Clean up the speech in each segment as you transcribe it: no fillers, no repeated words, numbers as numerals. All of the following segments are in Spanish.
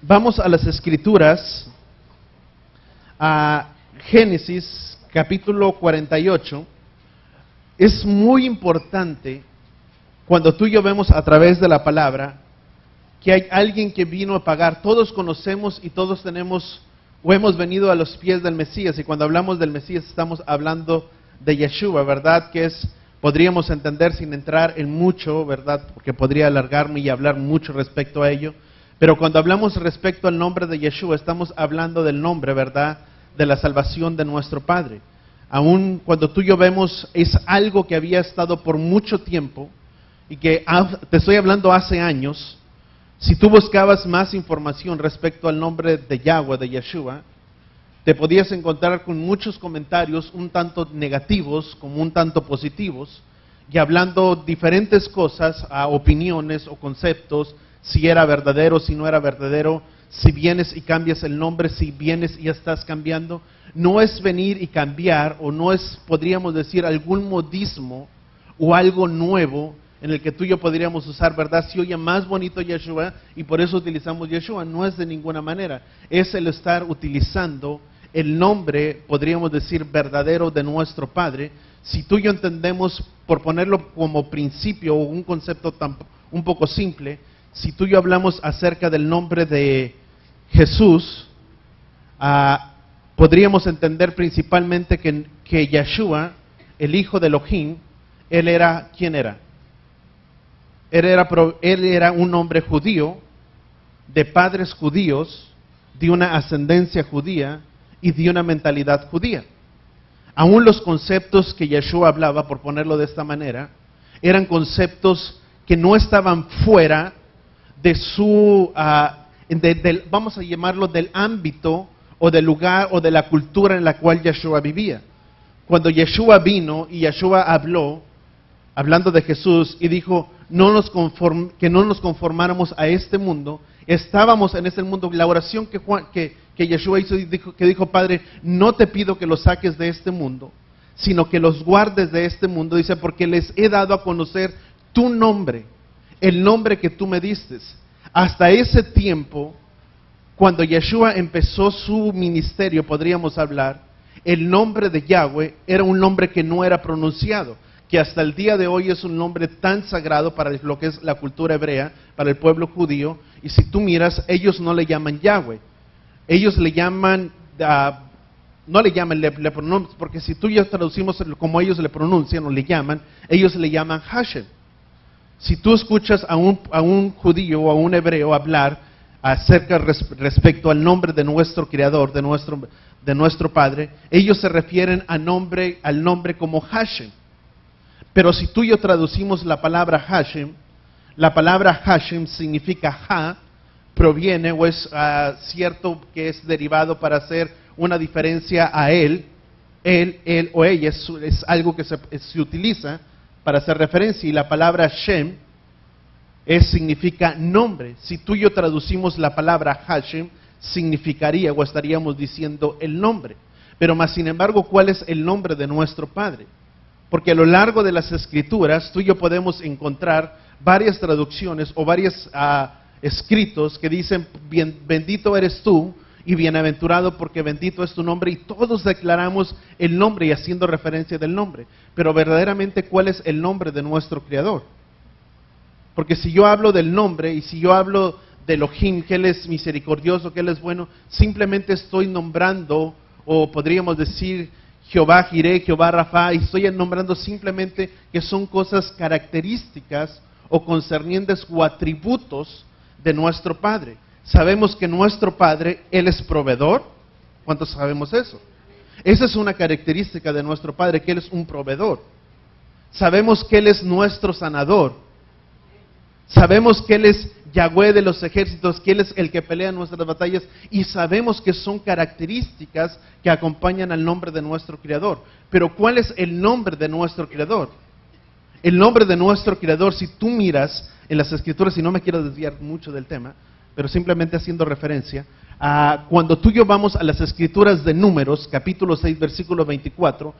Vamos a las Escrituras, a Génesis capítulo 48. Es muy importante cuando tú y yo vemos a través de la palabra que hay alguien que vino a pagar. Todos conocemos y todos tenemos o hemos venido a los pies del Mesías, y cuando hablamos del Mesías estamos hablando de Yeshua, ¿verdad? Que podríamos entender sin entrar en mucho, ¿verdad? Porque podría alargarme y hablar mucho respecto a ello. Pero cuando hablamos respecto al nombre de Yeshua, estamos hablando del nombre, ¿verdad?, de la salvación de nuestro Padre. Aún cuando tú y yo vemos, es algo que había estado por mucho tiempo, y que te estoy hablando hace años. Si tú buscabas más información respecto al nombre de Yahweh, de Yeshua, te podías encontrar con muchos comentarios, un tanto negativos como un tanto positivos, y hablando diferentes cosas, opiniones o conceptos, si era verdadero, si no era verdadero, si vienes y cambias el nombre, si vienes y ya estás cambiando. No es venir y cambiar, o no es, podríamos decir, algún modismo o algo nuevo en el que tú y yo podríamos usar, ¿verdad? Si oye más bonito Yeshua y por eso utilizamos Yeshua, no es de ninguna manera. Es el estar utilizando el nombre, podríamos decir, verdadero de nuestro Padre. Si tú y yo entendemos, por ponerlo como principio o un concepto un poco simple, si tú y yo hablamos acerca del nombre de Jesús, podríamos entender principalmente que Yeshua, el hijo de Elohim, él era, ¿quién era? Él era un hombre judío, de padres judíos, de una ascendencia judía y de una mentalidad judía. Aún los conceptos que Yeshua hablaba, por ponerlo de esta manera, eran conceptos que no estaban fuera de su, vamos a llamarlo, del ámbito o del lugar o de la cultura en la cual Yeshua vivía. Cuando Yeshua vino y Yeshua habló, hablando de Jesús, y dijo que no nos conformáramos a este mundo, estábamos en este mundo. La oración que Yeshua hizo, que dijo: Padre, no te pido que los saques de este mundo, sino que los guardes de este mundo, dice, porque les he dado a conocer tu nombre, el nombre que tú me diste. Hasta ese tiempo, cuando Yeshua empezó su ministerio, podríamos hablar, el nombre de Yahweh era un nombre que no era pronunciado, que hasta el día de hoy es un nombre tan sagrado para lo que es la cultura hebrea, para el pueblo judío. Y si tú miras, ellos no le llaman Yahweh, ellos le llaman, no le llaman, le pronuncian, porque si tú y yo traducimos como ellos le pronuncian o le llaman, ellos le llaman Hashem. Si tú escuchas a un judío o a un hebreo hablar acerca respecto al nombre de nuestro Creador, de nuestro Padre, ellos se refieren al nombre como Hashem. Pero si tú y yo traducimos la palabra Hashem significa Ha, proviene o es cierto que es derivado para hacer una diferencia a él o ella, es algo que se utiliza para hacer referencia, y la palabra Shem significa nombre. Si tú y yo traducimos la palabra Hashem, significaría o estaríamos diciendo el nombre. Pero más sin embargo, ¿cuál es el nombre de nuestro Padre? Porque a lo largo de las Escrituras, tú y yo podemos encontrar varias traducciones o varios escritos que dicen: bendito eres tú y bienaventurado, porque bendito es tu nombre, y todos declaramos el nombre y haciendo referencia del nombre. Pero verdaderamente, ¿cuál es el nombre de nuestro Creador? Porque si yo hablo del nombre y si yo hablo de Elohim, que Él es misericordioso, que Él es bueno, simplemente estoy nombrando, o podríamos decir Jehová Jireh, Jehová Rafa, y estoy nombrando simplemente que son cosas características o concernientes o atributos de nuestro Padre. Sabemos que nuestro Padre, Él es proveedor. ¿Cuántos sabemos eso? Esa es una característica de nuestro Padre, que Él es un proveedor. Sabemos que Él es nuestro sanador. Sabemos que Él es Yahweh de los ejércitos, que Él es el que pelea nuestras batallas, y sabemos que son características que acompañan al nombre de nuestro Creador. Pero ¿cuál es el nombre de nuestro Creador? El nombre de nuestro Creador, si tú miras en las Escrituras, y no me quiero desviar mucho del tema, pero simplemente haciendo referencia, cuando tú y yo vamos a las Escrituras de Números, capítulo 6, versículo 24,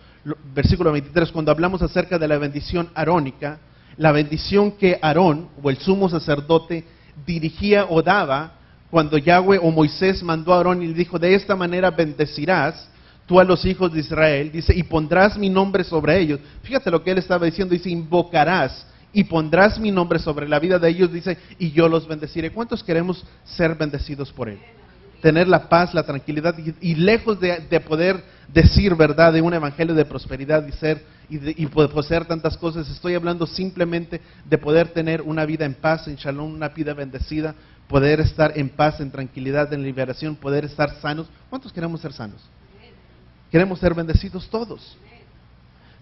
versículo 23, cuando hablamos acerca de la bendición arónica, la bendición que Aarón, o el sumo sacerdote, dirigía o daba cuando Yahweh o Moisés mandó a Aarón y le dijo, de esta manera bendecirás tú a los hijos de Israel, dice, y pondrás mi nombre sobre ellos. Fíjate lo que él estaba diciendo, dice, invocarás y pondrás mi nombre sobre la vida de ellos, dice, y yo los bendeciré. ¿Cuántos queremos ser bendecidos por él? Tener la paz, la tranquilidad, y lejos de poder decir verdad de un evangelio de prosperidad y poseer tantas cosas, estoy hablando simplemente de poder tener una vida en paz, en shalom, una vida bendecida, poder estar en paz, en tranquilidad, en liberación, poder estar sanos. ¿Cuántos queremos ser sanos? Queremos ser bendecidos todos.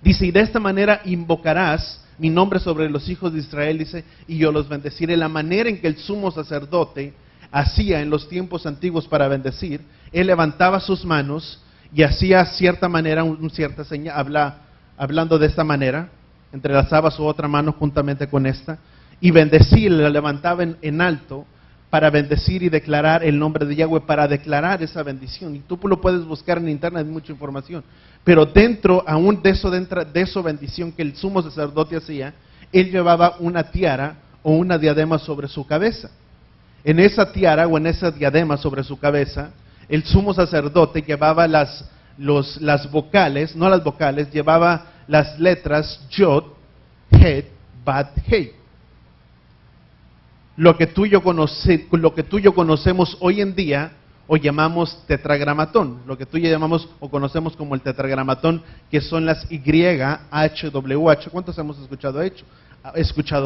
Dice, y de esta manera invocarás mi nombre sobre los hijos de Israel, dice, y yo los bendeciré. La manera en que el sumo sacerdote hacía en los tiempos antiguos para bendecir, él levantaba sus manos y hacía cierta manera, cierta señal, hablando de esta manera, entrelazaba su otra mano juntamente con esta, y bendecía, la levantaba en alto, para bendecir y declarar el nombre de Yahweh, para declarar esa bendición. Y tú lo puedes buscar en internet, hay mucha información. Pero dentro de esa bendición que el sumo sacerdote hacía, él llevaba una tiara o una diadema sobre su cabeza. En esa tiara o en esa diadema sobre su cabeza, el sumo sacerdote llevaba las vocales, no las vocales, llevaba las letras Yod, Het, Bat, Hei. Lo que tú y yo conocemos hoy en día, o llamamos tetragramatón, lo que tú y yo llamamos o conocemos como el tetragramatón, que son las YHWH. ¿Cuántos hemos escuchado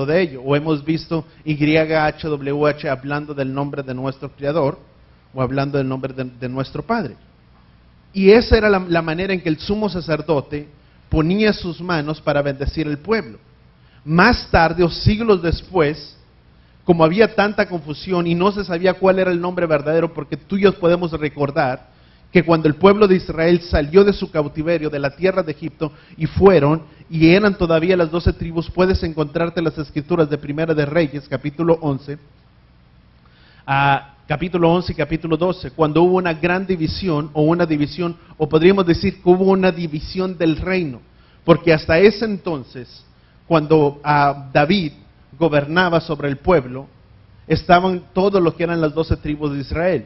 de ello? O hemos visto YHWH hablando del nombre de nuestro Creador, o hablando del nombre de nuestro Padre. Y esa era la manera en que el sumo sacerdote ponía sus manos para bendecir el pueblo. Más tarde, o siglos después, como había tanta confusión y no se sabía cuál era el nombre verdadero, porque tú y yo podemos recordar que cuando el pueblo de Israel salió de su cautiverio, de la tierra de Egipto, y eran todavía las 12 tribus, puedes encontrarte las escrituras de Primera de Reyes, capítulo 11 y capítulo 12, cuando hubo una gran división, o podríamos decir que hubo una división del reino, porque hasta ese entonces, cuando David gobernaba sobre el pueblo, estaban todos los que eran las 12 tribus de Israel.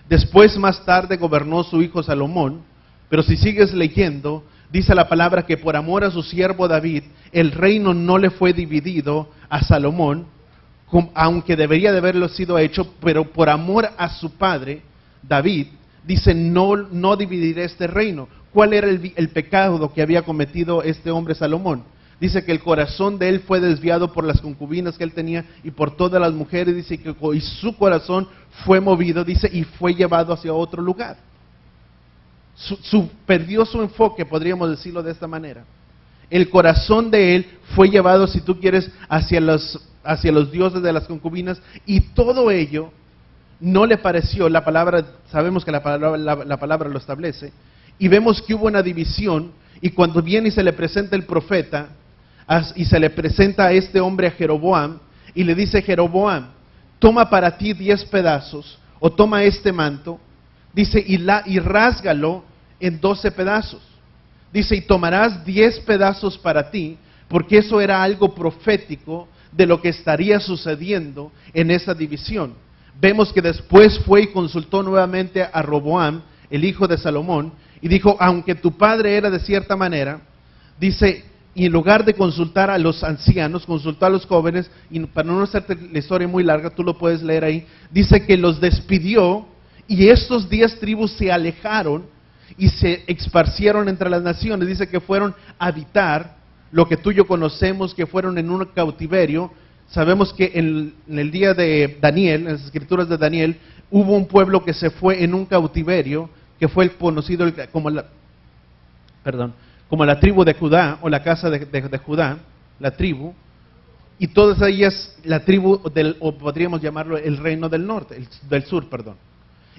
Después, más tarde, gobernó su hijo Salomón, pero si sigues leyendo, dice la palabra que por amor a su siervo David, el reino no le fue dividido a Salomón, aunque debería de haberlo sido hecho, pero por amor a su padre, David, dice, no dividiré este reino. ¿Cuál era el pecado que había cometido este hombre Salomón? Dice que el corazón de él fue desviado por las concubinas que él tenía y por todas las mujeres, dice que y su corazón fue movido, dice, y fue llevado hacia otro lugar. Perdió su enfoque, podríamos decirlo de esta manera. El corazón de él fue llevado, si tú quieres, hacia los dioses de las concubinas, y todo ello no le pareció, la palabra, sabemos que la palabra lo establece, y vemos que hubo una división, y cuando viene y se le presenta el profeta, y se le presenta a este hombre, a Jeroboam, y le dice, Jeroboam, toma para ti 10 pedazos, o toma este manto, dice, y rásgalo en 12 pedazos. Dice, y tomarás 10 pedazos para ti, porque eso era algo profético de lo que estaría sucediendo en esa división. Vemos que después fue y consultó nuevamente a Roboam, el hijo de Salomón, y dijo, aunque tu padre era de cierta manera, dice, y en lugar de consultar a los ancianos, consultó a los jóvenes, y para no hacerte la historia muy larga, tú lo puedes leer ahí, dice que los despidió, y estos 10 tribus se alejaron, y se esparcieron entre las naciones. Dice que fueron a habitar, lo que tú y yo conocemos, que fueron en un cautiverio. Sabemos que en el día de Daniel, en las escrituras de Daniel, hubo un pueblo que se fue en un cautiverio, que fue conocido como la tribu de Judá, o la casa de Judá, la tribu, y todas ellas, la tribu o podríamos llamarlo el reino del norte, del sur, perdón.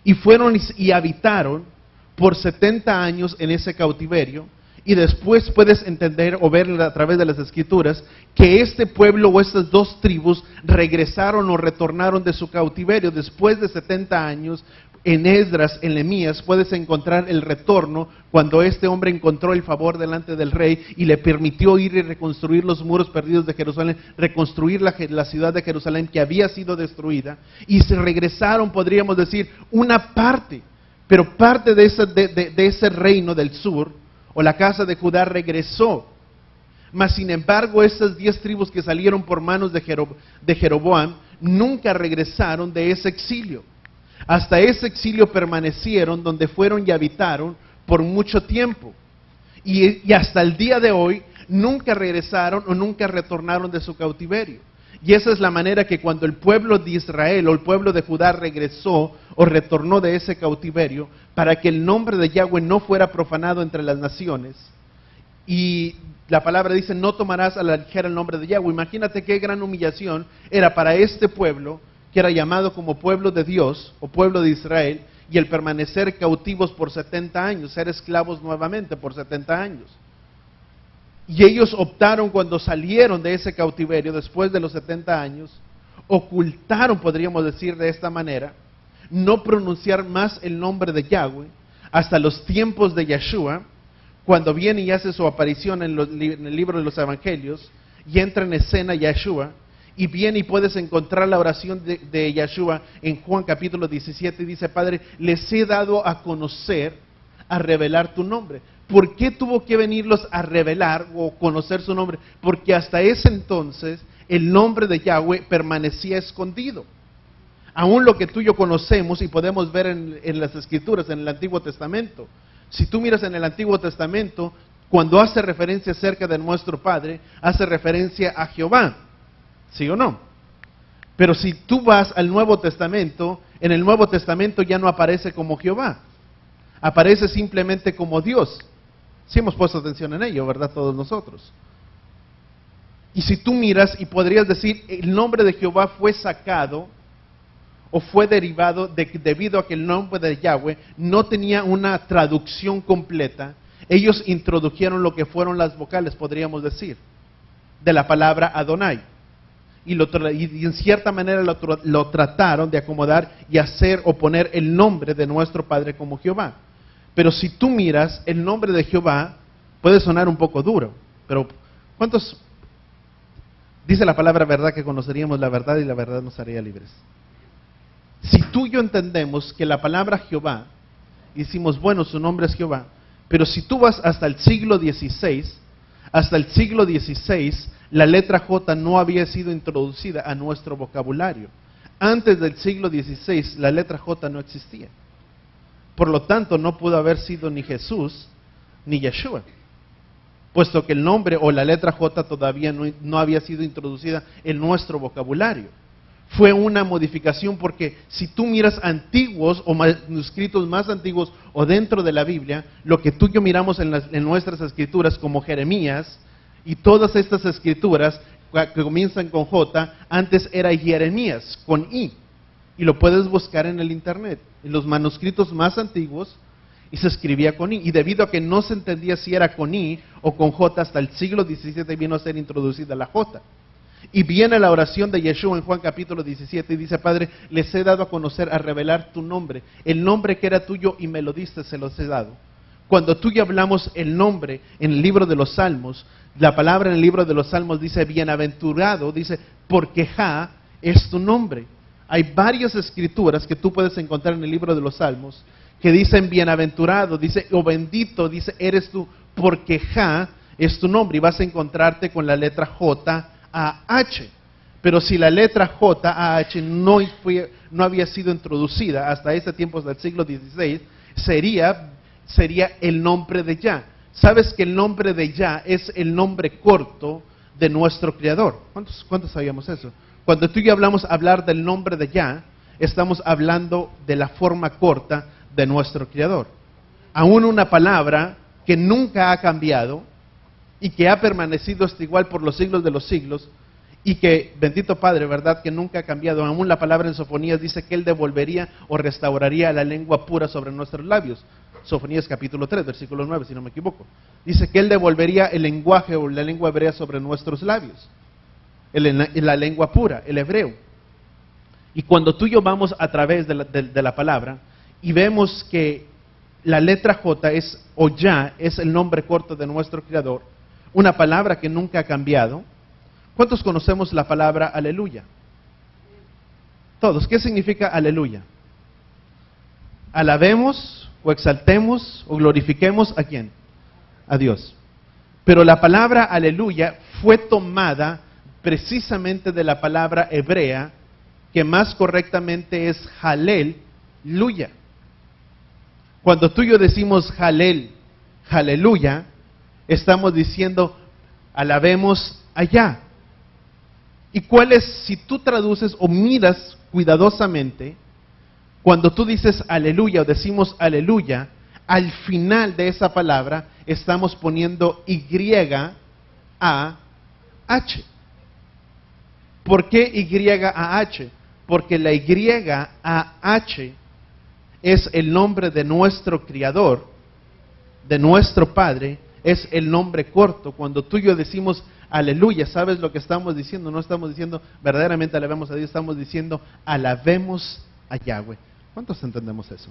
Y fueron y habitaron por 70 años en ese cautiverio, y después puedes entender o ver a través de las escrituras que este pueblo o estas 2 tribus regresaron o retornaron de su cautiverio después de 70 años. en Esdras, en Nehemías, puedes encontrar el retorno cuando este hombre encontró el favor delante del rey y le permitió ir y reconstruir los muros perdidos de Jerusalén, reconstruir la ciudad de Jerusalén que había sido destruida, y se regresaron, podríamos decir, una parte, pero parte de ese reino del sur, o la casa de Judá, regresó. Mas sin embargo, esas 10 tribus que salieron por manos de Jeroboam nunca regresaron de ese exilio. Hasta ese exilio permanecieron, donde fueron y habitaron por mucho tiempo. Y hasta el día de hoy nunca regresaron o nunca retornaron de su cautiverio. Y esa es la manera que cuando el pueblo de Israel o el pueblo de Judá regresó o retornó de ese cautiverio, para que el nombre de Yahweh no fuera profanado entre las naciones. Y la palabra dice, no tomarás a la ligera el nombre de Yahweh. Imagínate qué gran humillación era para este pueblo, que era llamado como pueblo de Dios, o pueblo de Israel, y el permanecer cautivos por 70 años, ser esclavos nuevamente por 70 años. Y ellos optaron, cuando salieron de ese cautiverio, después de los 70 años, ocultaron, podríamos decir de esta manera, no pronunciar más el nombre de Yahweh, hasta los tiempos de Yeshua, cuando viene y hace su aparición en el libro de los Evangelios, y entra en escena Yeshua, y viene y puedes encontrar la oración de Yeshua en Juan capítulo 17, y dice, Padre, les he dado a conocer, a revelar tu nombre. ¿Por qué tuvo que venirlos a revelar o conocer su nombre? Porque hasta ese entonces el nombre de Yahweh permanecía escondido. Aún lo que tú y yo conocemos y podemos ver en las Escrituras, en el Antiguo Testamento. Si tú miras en el Antiguo Testamento, cuando hace referencia acerca de nuestro Padre, hace referencia a Jehová. ¿Sí o no? Pero si tú vas al Nuevo Testamento, en el Nuevo Testamento ya no aparece como Jehová. Aparece simplemente como Dios. Sí hemos puesto atención en ello, ¿verdad? Todos nosotros. Y si tú miras y podrías decir, el nombre de Jehová fue sacado o fue derivado debido a que el nombre de Yahweh no tenía una traducción completa, ellos introdujeron lo que fueron las vocales, podríamos decir, de la palabra Adonai. Y en cierta manera lo trataron de acomodar y hacer o poner el nombre de nuestro Padre como Jehová. Pero si tú miras, el nombre de Jehová puede sonar un poco duro, pero ¿cuántos? Dice la palabra verdad que conoceríamos la verdad y la verdad nos haría libres. Si tú y yo entendemos que la palabra Jehová, decimos, bueno, su nombre es Jehová, pero si tú vas hasta el siglo XVI, la letra J no había sido introducida a nuestro vocabulario. Antes del siglo XVI, la letra J no existía. Por lo tanto, no pudo haber sido ni Jesús ni Yeshua, puesto que el nombre o la letra J todavía no había sido introducida en nuestro vocabulario. Fue una modificación porque si tú miras antiguos o manuscritos más antiguos o dentro de la Biblia, lo que tú y yo miramos en nuestras escrituras como Jeremías y todas estas escrituras que comienzan con J, antes era Jeremías con I. Y lo puedes buscar en el internet, en los manuscritos más antiguos, y se escribía con I. Y debido a que no se entendía si era con I o con J, hasta el siglo XVII vino a ser introducida la J. Y viene la oración de Yeshua en Juan capítulo 17 y dice, Padre, les he dado a conocer, a revelar tu nombre. El nombre que era tuyo y me lo diste, se los he dado. Cuando tú y yo hablamos el nombre en el libro de los Salmos, la palabra en el libro de los Salmos dice bienaventurado, dice porque Ja es tu nombre. Hay varias escrituras que tú puedes encontrar en el libro de los Salmos que dicen bienaventurado, dice o bendito, dice eres tú porque Ja es tu nombre, y vas a encontrarte con la letra J-A-H. Pero si la letra J-A-H no había sido introducida hasta ese tiempo del siglo XVI, sería el nombre de Yah. ¿Sabes que el nombre de Yah es el nombre corto de nuestro Creador? ¿Cuántos sabíamos eso? Cuando tú y yo hablar del nombre de Yah, estamos hablando de la forma corta de nuestro Creador. Aún una palabra que nunca ha cambiado y que ha permanecido hasta igual por los siglos de los siglos, y que, bendito Padre, ¿verdad? Que nunca ha cambiado. Aún la palabra en Sofonías dice que Él devolvería o restauraría la lengua pura sobre nuestros labios. Sofonías capítulo 3, versículo 9, si no me equivoco. Dice que Él devolvería el lenguaje o la lengua hebrea sobre nuestros labios. La lengua pura, el hebreo. Y cuando tú y yo vamos a través de la palabra, y vemos que la letra J es, o Ya, es el nombre corto de nuestro Creador, una palabra que nunca ha cambiado. ¿Cuántos conocemos la palabra aleluya? Todos. ¿Qué significa aleluya? Alabemos o exaltemos o glorifiquemos ¿a quién? A Dios. Pero la palabra aleluya fue tomada precisamente de la palabra hebrea, que más correctamente es Halel, luya. Cuando tú y yo decimos Halel, aleluya, estamos diciendo alabemos allá. ¿Y cuál es, si tú traduces o miras cuidadosamente, cuando tú dices aleluya o decimos aleluya, al final de esa palabra estamos poniendo Y-A-H. ¿Por qué Y-A-H? Porque la Y-A-H es el nombre de nuestro Creador, de nuestro Padre, es el nombre corto. Cuando tú y yo decimos aleluya, ¿sabes lo que estamos diciendo? No estamos diciendo verdaderamente alabemos a Dios, estamos diciendo alabemos a Yahweh. ¿Cuántos entendemos eso?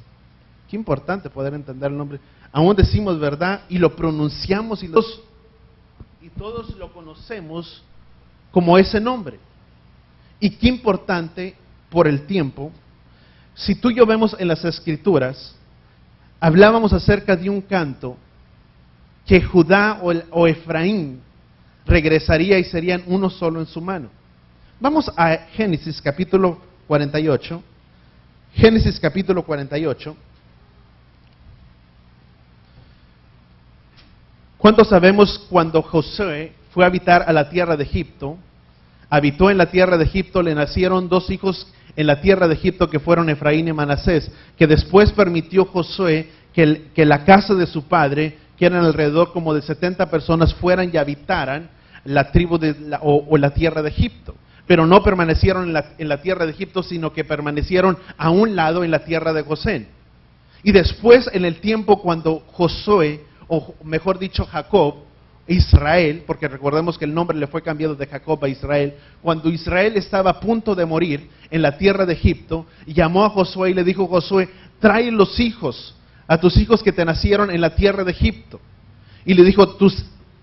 Qué importante poder entender el nombre. Aún decimos verdad y lo pronunciamos y todos lo conocemos como ese nombre. Y qué importante por el tiempo. Si tú y yo vemos en las Escrituras, hablábamos acerca de un canto que Judá o Efraín regresaría y serían uno solo en su mano. Vamos a Génesis capítulo 48. Génesis capítulo 48. ¿Cuántos sabemos cuando Josué fue a habitar a la tierra de Egipto? Habitó en la tierra de Egipto, le nacieron dos hijos en la tierra de Egipto que fueron Efraín y Manasés, que después permitió Josué que la casa de su padre, que eran alrededor como de 70 personas, fueran y habitaran la tribu o la tierra de Egipto. Pero no permanecieron en la tierra de Egipto, sino que permanecieron a un lado en la tierra de Gosén. Y después, en el tiempo cuando Josué, o mejor dicho Jacob, Israel, porque recordemos que el nombre le fue cambiado de Jacob a Israel, cuando Israel estaba a punto de morir en la tierra de Egipto, llamó a Josué y le dijo: Josué, trae los hijos, a tus hijos que te nacieron en la tierra de Egipto. Y le dijo: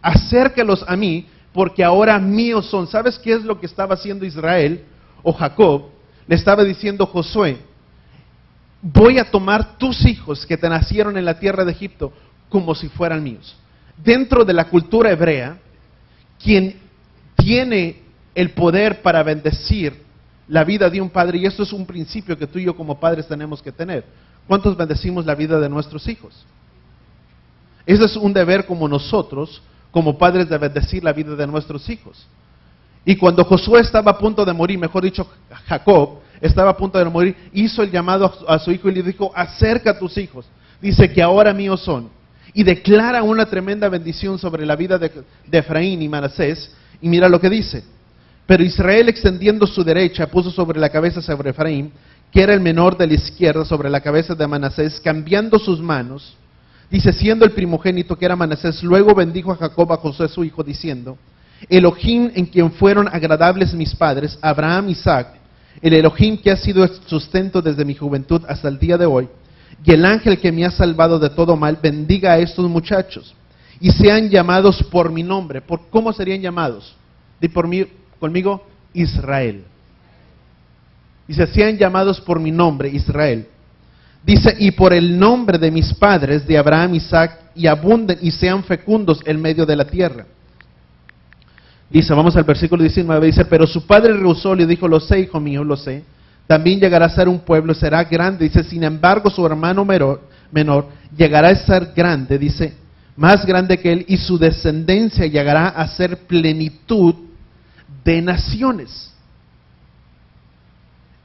acércalos a mí, porque ahora míos son. ¿Sabes qué es lo que estaba haciendo Israel o Jacob? Le estaba diciendo: Josué, voy a tomar tus hijos que te nacieron en la tierra de Egipto como si fueran míos. Dentro de la cultura hebrea, quien tiene el poder para bendecir la vida de un padre, y esto es un principio que tú y yo como padres tenemos que tener. ¿Cuántos bendecimos la vida de nuestros hijos? Ese es un deber como nosotros, como padres, de bendecir la vida de nuestros hijos. Y cuando Josué estaba a punto de morir, mejor dicho Jacob estaba a punto de morir, hizo el llamado a su hijo y le dijo: acerca a tus hijos, dice que ahora míos son. Y declara una tremenda bendición sobre la vida de Efraín y Manasés. Y mira lo que dice: pero Israel, extendiendo su derecha, puso sobre la cabeza sobre Efraín, que era el menor de la izquierda, sobre la cabeza de Manasés, cambiando sus manos. Dice, siendo el primogénito, que era Manasés, luego bendijo a Jacob, a José su hijo, diciendo: Elohim, en quien fueron agradables mis padres, Abraham, Isaac, el Elohim que ha sido sustento desde mi juventud hasta el día de hoy, y el ángel que me ha salvado de todo mal, bendiga a estos muchachos, y sean llamados por mi nombre. ¿Cómo serían llamados? Di conmigo, Israel. Dice, sean llamados por mi nombre, Israel. Dice, y por el nombre de mis padres, de Abraham, Isaac, y abunden y sean fecundos en medio de la tierra. Dice, vamos al versículo 19, dice, pero su padre rehusó, le dijo: lo sé, hijo mío, lo sé. También llegará a ser un pueblo, será grande. Dice, sin embargo, su hermano menor llegará a ser grande, dice, más grande que él, y su descendencia llegará a ser plenitud de naciones.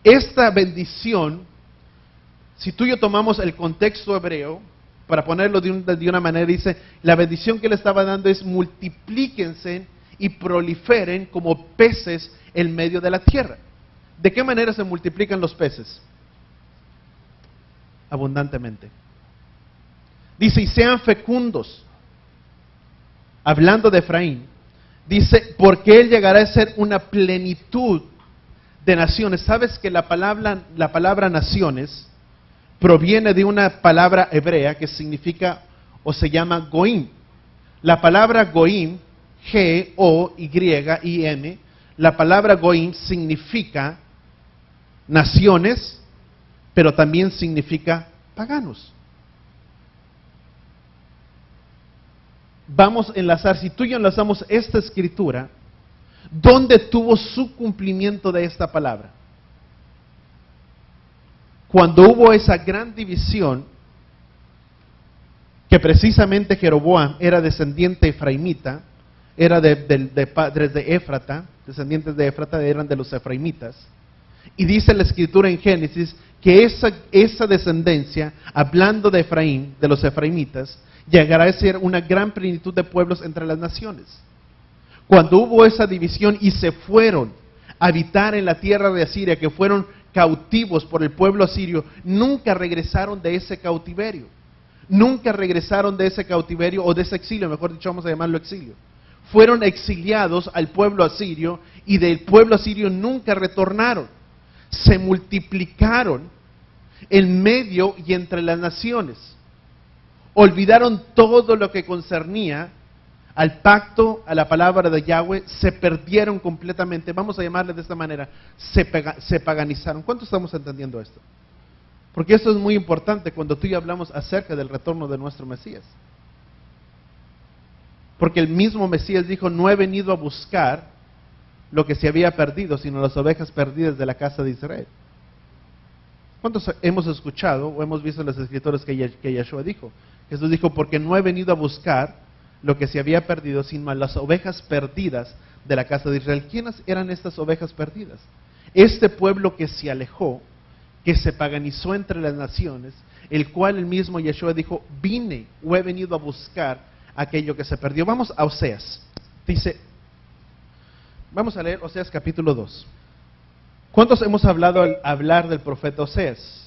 Esta bendición, si tú y yo tomamos el contexto hebreo, para ponerlo de una manera, dice, la bendición que le estaba dando es: multiplíquense y proliferen como peces en medio de la tierra. ¿De qué manera se multiplican los peces? Abundantemente. Dice, y sean fecundos. Hablando de Efraín, dice, porque él llegará a ser una plenitud de naciones. ¿Sabes que la palabra naciones proviene de una palabra hebrea que significa o se llama goim. La palabra goim, G-O-Y-I-M, la palabra goim significa naciones, pero también significa paganos. Vamos a enlazar, si tú y yo enlazamos esta escritura, ¿dónde tuvo su cumplimiento de esta palabra? Cuando hubo esa gran división, que precisamente Jeroboam era descendiente efraimita, era de padres de Éfrata, descendientes de Éfrata eran de los efraimitas, y dice la escritura en Génesis que esa descendencia, hablando de Efraín, de los efraimitas, llegará a ser una gran plenitud de pueblos entre las naciones. Cuando hubo esa división y se fueron a habitar en la tierra de Asiria, que fueron cautivos por el pueblo asirio, nunca regresaron de ese cautiverio. Nunca regresaron de ese cautiverio o de ese exilio, mejor dicho, vamos a llamarlo exilio. Fueron exiliados al pueblo asirio y del pueblo asirio nunca retornaron. Se multiplicaron en medio y entre las naciones. Olvidaron todo lo que concernía al pacto, a la palabra de Yahweh, se perdieron completamente. Vamos a llamarle de esta manera, se paganizaron. ¿Cuánto estamos entendiendo esto? Porque esto es muy importante cuando tú y yo hablamos acerca del retorno de nuestro Mesías. Porque el mismo Mesías dijo, no he venido a buscar lo que se había perdido, sino las ovejas perdidas de la casa de Israel. ¿Cuántos hemos escuchado o hemos visto en las escrituras que Yeshua dijo? Jesús dijo, porque no he venido a buscar lo que se había perdido, sino las ovejas perdidas de la casa de Israel. ¿Quiénes eran estas ovejas perdidas? Este pueblo que se alejó, que se paganizó entre las naciones, el cual el mismo Yeshua dijo, vine o he venido a buscar aquello que se perdió. Vamos a Oseas. Dice, vamos a leer Oseas capítulo 2. ¿Cuántos hemos hablado al hablar del profeta Oseas?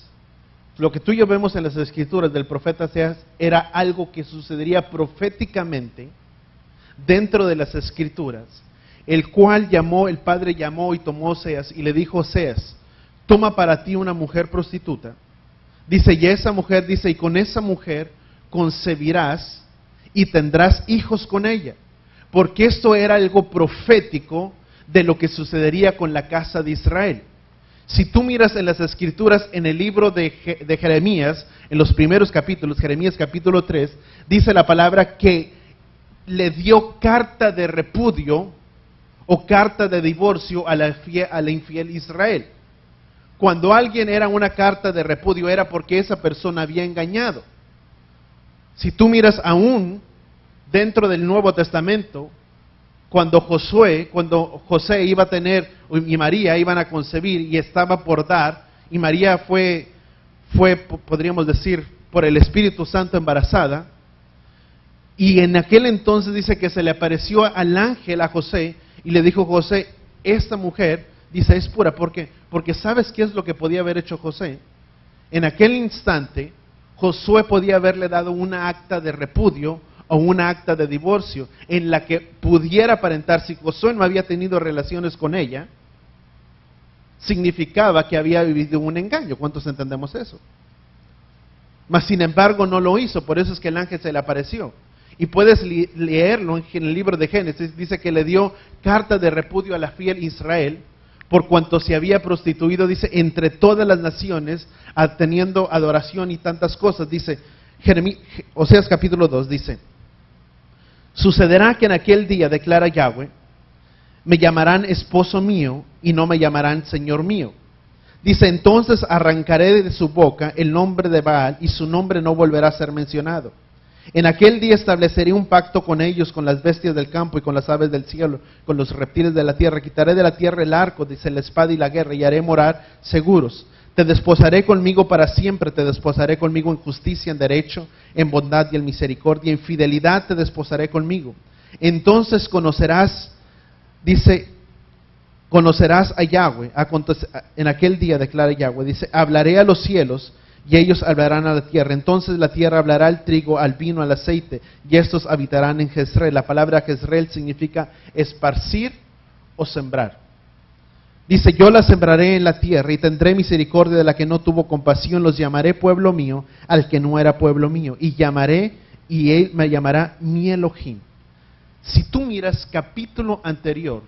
Lo que tú y yo vemos en las escrituras del profeta Oseas era algo que sucedería proféticamente dentro de las escrituras, el cual el padre llamó y tomó a Oseas y le dijo, Oseas, toma para ti una mujer prostituta. Dice, y esa mujer, dice, y con esa mujer concebirás y tendrás hijos con ella. Porque esto era algo profético de lo que sucedería con la casa de Israel. Si tú miras en las escrituras, en el libro de Jeremías, en los primeros capítulos, Jeremías capítulo 3, dice la palabra que le dio carta de repudio o carta de divorcio a la infiel Israel. Cuando alguien era una carta de repudio era porque esa persona había engañado. Si tú miras aún dentro del Nuevo Testamento, cuando José iba a tener, y María iban a concebir y estaba por dar, y María fue, podríamos decir, por el Espíritu Santo embarazada, y en aquel entonces dice que se le apareció al ángel a José, y le dijo, José, esta mujer, dice, es pura, ¿por qué? Porque ¿sabes qué es lo que podía haber hecho José? En aquel instante, Josué podía haberle dado una acta de repudio, o una acta de divorcio, en la que pudiera aparentar, si Josué no había tenido relaciones con ella, significaba que había vivido un engaño. ¿Cuántos entendemos eso? Mas sin embargo no lo hizo, por eso es que el ángel se le apareció. Y puedes leerlo en el libro de Génesis, dice que le dio carta de repudio a la fiel Israel, por cuanto se había prostituido, dice, entre todas las naciones, teniendo adoración y tantas cosas. Dice, Oseas capítulo 2, dice, sucederá que en aquel día, declara Yahweh, me llamarán esposo mío y no me llamarán señor mío. Dice, entonces arrancaré de su boca el nombre de Baal y su nombre no volverá a ser mencionado. En aquel día estableceré un pacto con ellos, con las bestias del campo y con las aves del cielo, con los reptiles de la tierra. Quitaré de la tierra el arco, dice, la espada y la guerra, y haré morar seguros. Te desposaré conmigo para siempre, te desposaré conmigo en justicia, en derecho, en bondad y en misericordia, en fidelidad te desposaré conmigo. Entonces conocerás, dice, conocerás a Yahweh, en aquel día declara Yahweh, dice, hablaré a los cielos y ellos hablarán a la tierra. Entonces la tierra hablará al trigo, al vino, al aceite, y estos habitarán en Jezreel. La palabra Jezreel significa esparcir o sembrar. Dice, yo la sembraré en la tierra y tendré misericordia de la que no tuvo compasión, los llamaré pueblo mío al que no era pueblo mío, y llamaré, y él me llamará mi Elohim. Si tú miras capítulo anterior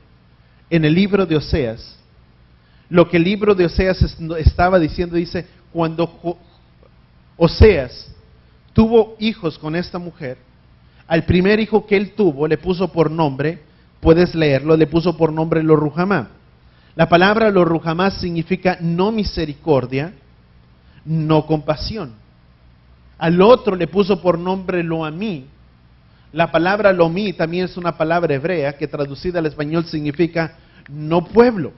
en el libro de Oseas, lo que el libro de Oseas estaba diciendo, dice, cuando Oseas tuvo hijos con esta mujer, al primer hijo que él tuvo le puso por nombre, puedes leerlo, le puso por nombre Lo Ruhamá. La palabra Lo Ruhamá significa no misericordia, no compasión. Al otro le puso por nombre Lo Amí. La palabra Lo Amí también es una palabra hebrea que traducida al español significa no pueblo.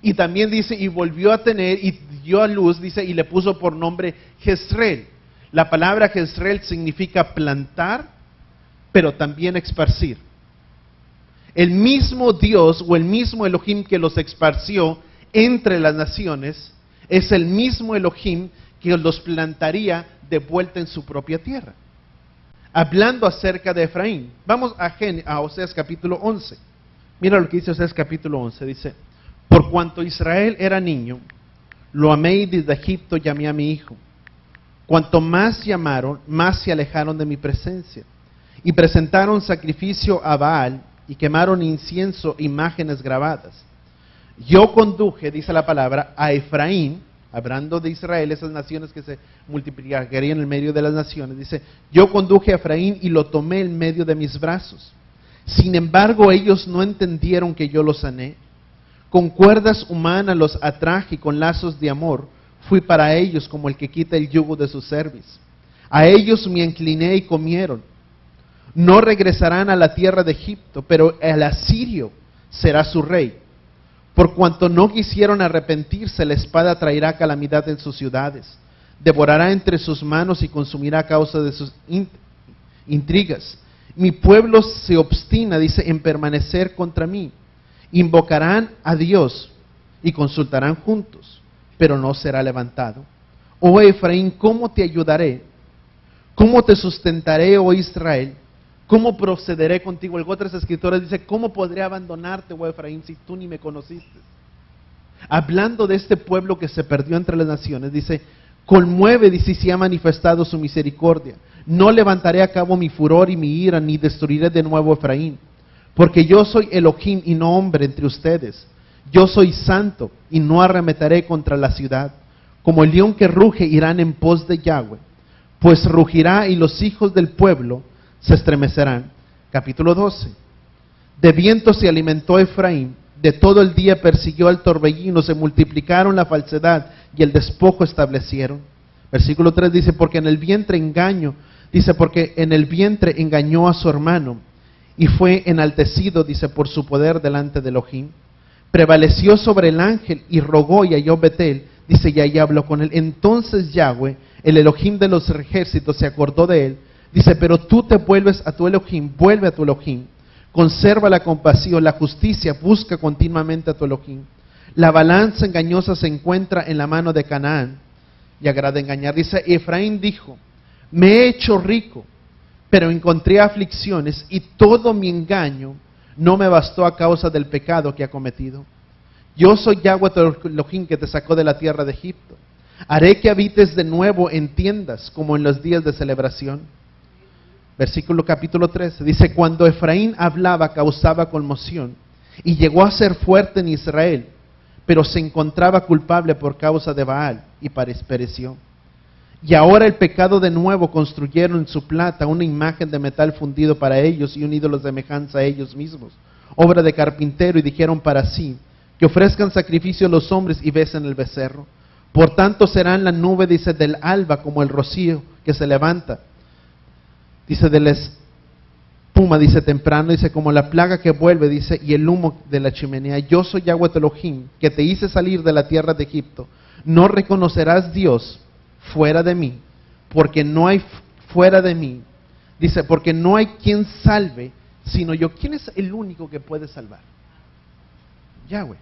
Y también dice, y volvió a tener, y dio a luz, dice, y le puso por nombre Jezreel. La palabra Jezreel significa plantar, pero también esparcir. El mismo Dios o el mismo Elohim que los esparció entre las naciones, es el mismo Elohim que los plantaría de vuelta en su propia tierra. Hablando acerca de Efraín, vamos a Oseas capítulo 11. Mira lo que dice Oseas capítulo 11, dice, por cuanto Israel era niño, lo amé y desde Egipto llamé a mi hijo. Cuanto más llamaron, más se alejaron de mi presencia. Y presentaron sacrificio a Baal y quemaron incienso, imágenes grabadas. Yo conduje, dice la palabra, a Efraín, hablando de Israel, esas naciones que se multiplicarían en el medio de las naciones, dice, yo conduje a Efraín y lo tomé en medio de mis brazos. Sin embargo, ellos no entendieron que yo los sané. Con cuerdas humanas los atraje y con lazos de amor fui para ellos como el que quita el yugo de su cerviz. A ellos me incliné y comieron. No regresarán a la tierra de Egipto, pero el asirio será su rey. Por cuanto no quisieron arrepentirse, la espada traerá calamidad en sus ciudades. Devorará entre sus manos y consumirá a causa de sus intrigas. Mi pueblo se obstina, dice, en permanecer contra mí. Invocarán a Dios y consultarán juntos, pero no será levantado. Oh Efraín, ¿cómo te ayudaré? ¿Cómo te sustentaré, oh Israel? ¿Cómo procederé contigo? El otras escritores dice, ¿cómo podré abandonarte, oh Efraín, si tú ni me conociste? Hablando de este pueblo que se perdió entre las naciones, dice, conmueve, dice, si ha manifestado su misericordia. No levantaré a cabo mi furor y mi ira, ni destruiré de nuevo Efraín. Porque yo soy Elohim y no hombre entre ustedes. Yo soy santo y no arremeteré contra la ciudad. Como el león que ruge irán en pos de Yahweh. Pues rugirá y los hijos del pueblo se estremecerán. Capítulo 12. De viento se alimentó Efraín, de todo el día persiguió al torbellino, se multiplicaron la falsedad y el despojo establecieron. Versículo 3 dice, porque en el vientre engañó a su hermano y fue enaltecido, dice, por su poder delante de Elohim. Prevaleció sobre el ángel y rogó y halló Betel, dice, y ahí habló con él. Entonces Yahweh, el Elohim de los ejércitos, se acordó de él. Dice, pero tú te vuelves a tu Elohim, vuelve a tu Elohim. Conserva la compasión, la justicia, busca continuamente a tu Elohim. La balanza engañosa se encuentra en la mano de Canaán y agrada engañar. Dice, Efraín dijo, me he hecho rico, pero encontré aflicciones y todo mi engaño no me bastó a causa del pecado que ha cometido. Yo soy Yahweh tu Elohim que te sacó de la tierra de Egipto. Haré que habites de nuevo en tiendas como en los días de celebración. Versículo capítulo 13, dice, cuando Efraín hablaba causaba conmoción y llegó a ser fuerte en Israel, pero se encontraba culpable por causa de Baal y pereció. Y ahora el pecado de nuevo construyeron en su plata una imagen de metal fundido para ellos y un ídolo de semejanza a ellos mismos, obra de carpintero, y dijeron para sí, que ofrezcan sacrificio a los hombres y besen el becerro. Por tanto serán la nube, dice, del alba como el rocío que se levanta. Dice, de la espuma, dice, temprano, dice, como la plaga que vuelve, dice, y el humo de la chimenea. Yo soy Yahweh tu Elohim, que te hice salir de la tierra de Egipto. No reconocerás Dios fuera de mí, porque no hay fuera de mí. Dice, porque no hay quien salve, sino yo. ¿Quién es el único que puede salvar? Yahweh.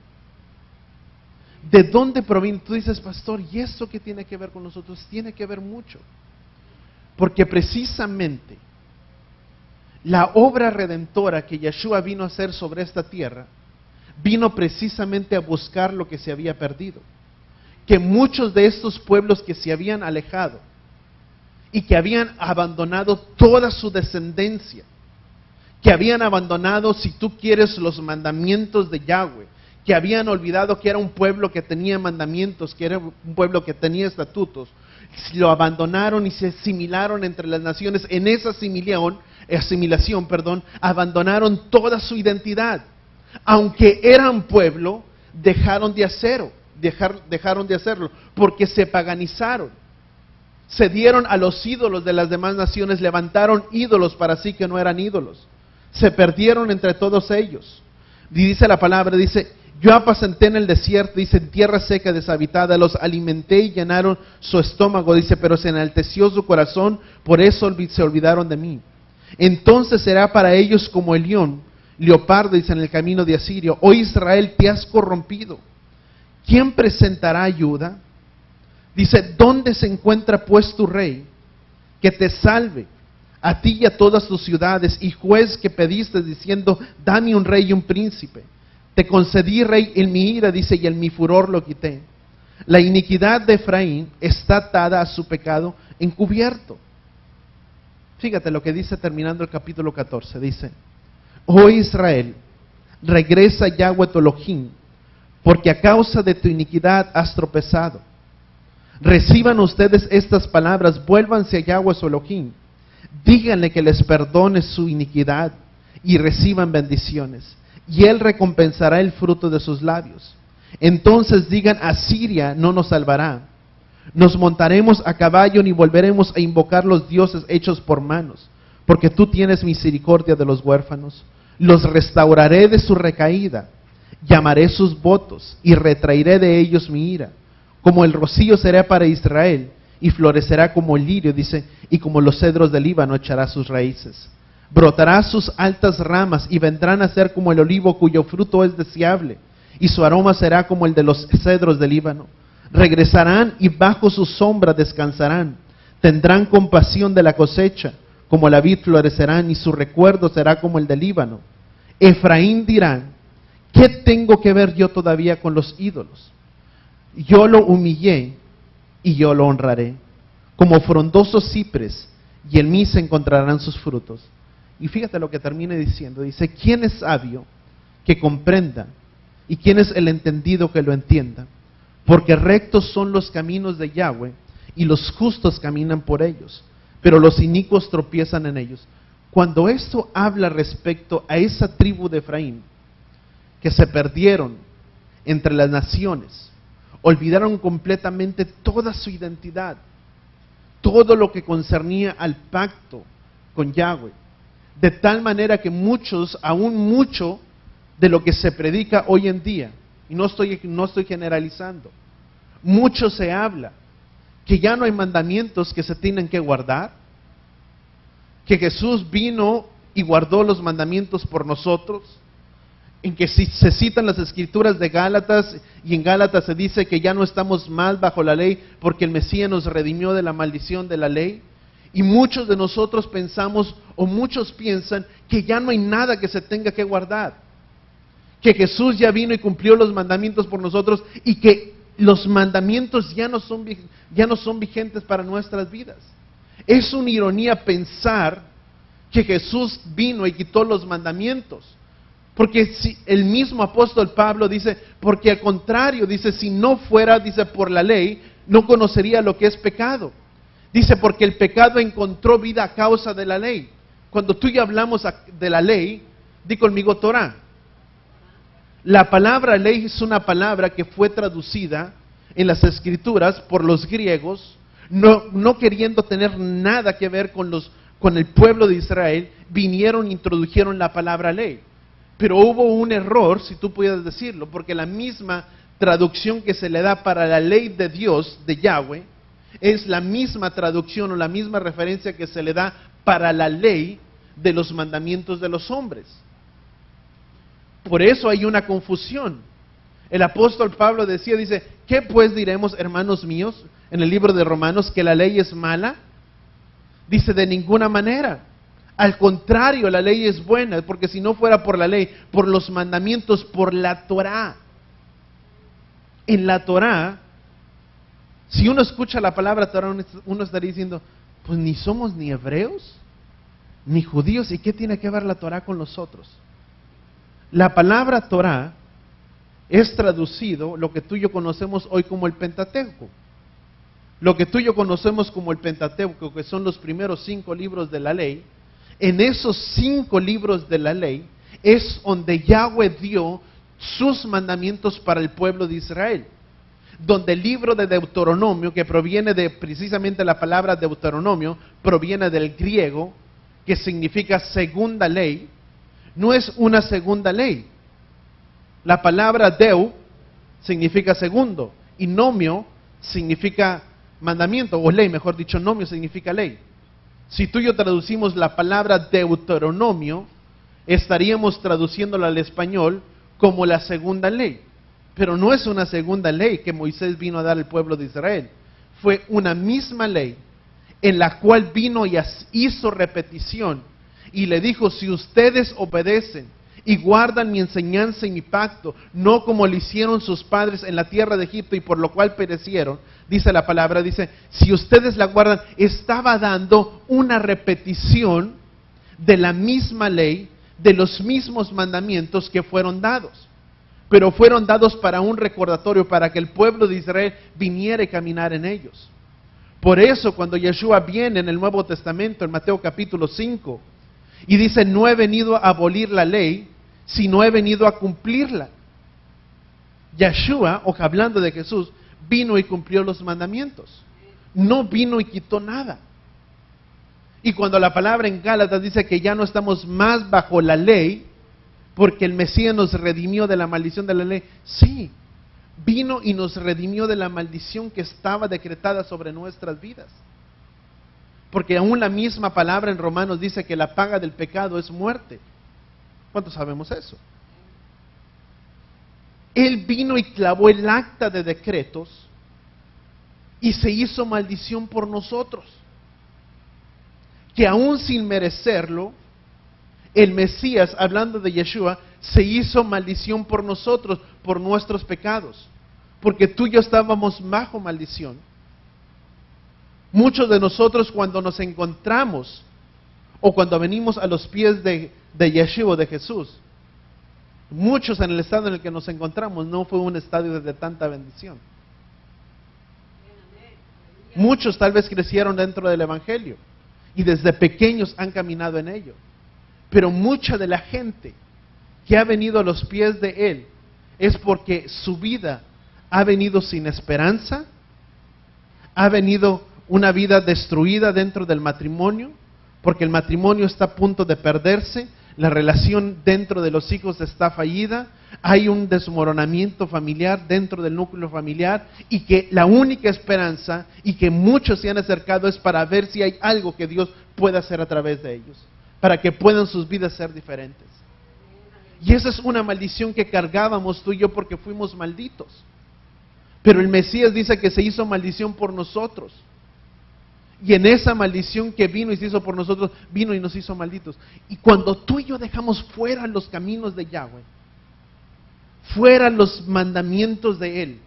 ¿De dónde proviene? Tú dices, pastor, ¿y eso qué tiene que ver con nosotros? Tiene que ver mucho. Porque precisamente la obra redentora que Yeshua vino a hacer sobre esta tierra vino precisamente a buscar lo que se había perdido. Que muchos de estos pueblos que se habían alejado y que habían abandonado toda su descendencia, que habían abandonado, si tú quieres, los mandamientos de Yahweh, que habían olvidado que era un pueblo que tenía mandamientos, que era un pueblo que tenía estatutos, lo abandonaron y se asimilaron entre las naciones. En esa asimilación, abandonaron toda su identidad. Aunque eran pueblo, dejaron de hacerlo, porque se paganizaron. Se dieron a los ídolos de las demás naciones, levantaron ídolos para sí que no eran ídolos. Se perdieron entre todos ellos. Y dice la palabra, dice, yo apacenté en el desierto, dice, en tierra seca deshabitada, los alimenté y llenaron su estómago, dice, pero se enalteció su corazón, por eso se olvidaron de mí. Entonces será para ellos como el leopardo, dice, en el camino de Asirio. Oh Israel, te has corrompido. ¿Quién presentará ayuda? Dice, ¿dónde se encuentra pues tu rey que te salve? A ti y a todas tus ciudades, y juez que pediste diciendo, dame un rey y un príncipe. Te concedí rey en mi ira, dice, y en mi furor lo quité. La iniquidad de Efraín está atada a su pecado encubierto. Fíjate lo que dice terminando el capítulo 14, dice, oh Israel, regresa Yahweh tu Elohim, porque a causa de tu iniquidad has tropezado. Reciban ustedes estas palabras, vuélvanse a Yahweh su Elohim, díganle que les perdone su iniquidad y reciban bendiciones, y él recompensará el fruto de sus labios. Entonces digan, Asiria no nos salvará, nos montaremos a caballo ni volveremos a invocar los dioses hechos por manos, porque tú tienes misericordia de los huérfanos. Los restauraré de su recaída, llamaré sus votos y retraeré de ellos mi ira. Como el rocío será para Israel y florecerá como el lirio, dice, y como los cedros del Líbano echará sus raíces. Brotará sus altas ramas y vendrán a ser como el olivo cuyo fruto es deseable, y su aroma será como el de los cedros del Líbano. Regresarán y bajo su sombra descansarán, tendrán compasión de la cosecha, como la vid florecerán y su recuerdo será como el del Líbano. Efraín dirá, ¿qué tengo que ver yo todavía con los ídolos? Yo lo humillé y yo lo honraré, como frondoso cipres, y en mí se encontrarán sus frutos. Y fíjate lo que termina diciendo, dice, ¿quién es sabio que comprenda? ¿Y quién es el entendido que lo entienda? Porque rectos son los caminos de Yahweh, y los justos caminan por ellos, pero los inicuos tropiezan en ellos. Cuando esto habla respecto a esa tribu de Efraín, que se perdieron entre las naciones, olvidaron completamente toda su identidad, todo lo que concernía al pacto con Yahweh, de tal manera que muchos, aún mucho de lo que se predica hoy en día, y no estoy generalizando, mucho se habla que ya no hay mandamientos que se tienen que guardar, que Jesús vino y guardó los mandamientos por nosotros, en que se citan las escrituras de Gálatas, y en Gálatas se dice que ya no estamos más bajo la ley porque el Mesías nos redimió de la maldición de la ley. Y muchos de nosotros pensamos, o muchos piensan, que ya no hay nada que se tenga que guardar, que Jesús ya vino y cumplió los mandamientos por nosotros, y que los mandamientos ya no son vigentes para nuestras vidas. Es una ironía pensar que Jesús vino y quitó los mandamientos, porque si el mismo apóstol Pablo dice, porque al contrario, dice, si no fuera, dice, por la ley, no conocería lo que es pecado. Dice, porque el pecado encontró vida a causa de la ley. Cuando tú y yo hablamos de la ley, di conmigo Torah. La palabra ley es una palabra que fue traducida en las escrituras por los griegos, no queriendo tener nada que ver con el pueblo de Israel, vinieron e introdujeron la palabra ley. Pero hubo un error, si tú pudieras decirlo, porque la misma traducción que se le da para la ley de Dios, de Yahweh, es la misma traducción o la misma referencia que se le da para la ley de los mandamientos de los hombres. Por eso hay una confusión. El apóstol Pablo dice, ¿qué pues diremos, hermanos míos, en el libro de Romanos, que la ley es mala? Dice, de ninguna manera. Al contrario, la ley es buena, porque si no fuera por la ley, por los mandamientos, por la Torá. En la Torá, si uno escucha la palabra Torá, uno estaría diciendo, pues ni somos ni hebreos, ni judíos, ¿y qué tiene que ver la Torá con nosotros? La palabra Torá es traducido lo que tú y yo conocemos hoy como el Pentateuco. Lo que tú y yo conocemos como el Pentateuco, que son los primeros 5 libros de la ley. En esos 5 libros de la ley es donde Yahweh dio sus mandamientos para el pueblo de Israel. Donde el libro de Deuteronomio, que proviene de precisamente la palabra Deuteronomio, proviene del griego, que significa segunda ley, no es una segunda ley. La palabra Deu significa segundo y nomio significa mandamiento, o ley, mejor dicho, nomio significa ley. Si tú y yo traducimos la palabra Deuteronomio, estaríamos traduciéndola al español como la segunda ley. Pero no es una segunda ley que Moisés vino a dar al pueblo de Israel. Fue una misma ley en la cual vino y hizo repetición y le dijo, si ustedes obedecen y guardan mi enseñanza y mi pacto, no como lo hicieron sus padres en la tierra de Egipto y por lo cual perecieron, dice la palabra, dice, si ustedes la guardan, estaba dando una repetición de la misma ley, de los mismos mandamientos que fueron dados. Pero fueron dados para un recordatorio, para que el pueblo de Israel viniera y caminara en ellos. Por eso cuando Yeshua viene en el Nuevo Testamento, en Mateo capítulo 5, y dice, no he venido a abolir la ley, sino he venido a cumplirla. Yeshua, o hablando de Jesús, vino y cumplió los mandamientos. No vino y quitó nada. Y cuando la palabra en Gálatas dice que ya no estamos más bajo la ley, porque el Mesías nos redimió de la maldición de la ley, sí, vino y nos redimió de la maldición que estaba decretada sobre nuestras vidas. Porque aún la misma palabra en Romanos dice que la paga del pecado es muerte. ¿Cuántos sabemos eso? Él vino y clavó el acta de decretos y se hizo maldición por nosotros. Que aún sin merecerlo, el Mesías, hablando de Yeshua, se hizo maldición por nosotros, por nuestros pecados. Porque tú y yo estábamos bajo maldición. Muchos de nosotros cuando nos encontramos o cuando venimos a los pies de Yeshua, de Jesús, muchos en el estado en el que nos encontramos no fue un estadio de tanta bendición. Muchos tal vez crecieron dentro del Evangelio y desde pequeños han caminado en ello. Pero mucha de la gente que ha venido a los pies de Él es porque su vida ha venido sin esperanza, ha venido una vida destruida dentro del matrimonio, porque el matrimonio está a punto de perderse, la relación dentro de los hijos está fallida, hay un desmoronamiento familiar dentro del núcleo familiar, y que la única esperanza, y que muchos se han acercado, es para ver si hay algo que Dios pueda hacer a través de ellos, para que puedan sus vidas ser diferentes. Y esa es una maldición que cargábamos tú y yo porque fuimos malditos. Pero el Mesías dice que se hizo maldición por nosotros. Y en esa maldición que vino y se hizo por nosotros, vino y nos hizo malditos. Y cuando tú y yo dejamos fuera los caminos de Yahweh, fuera los mandamientos de Él,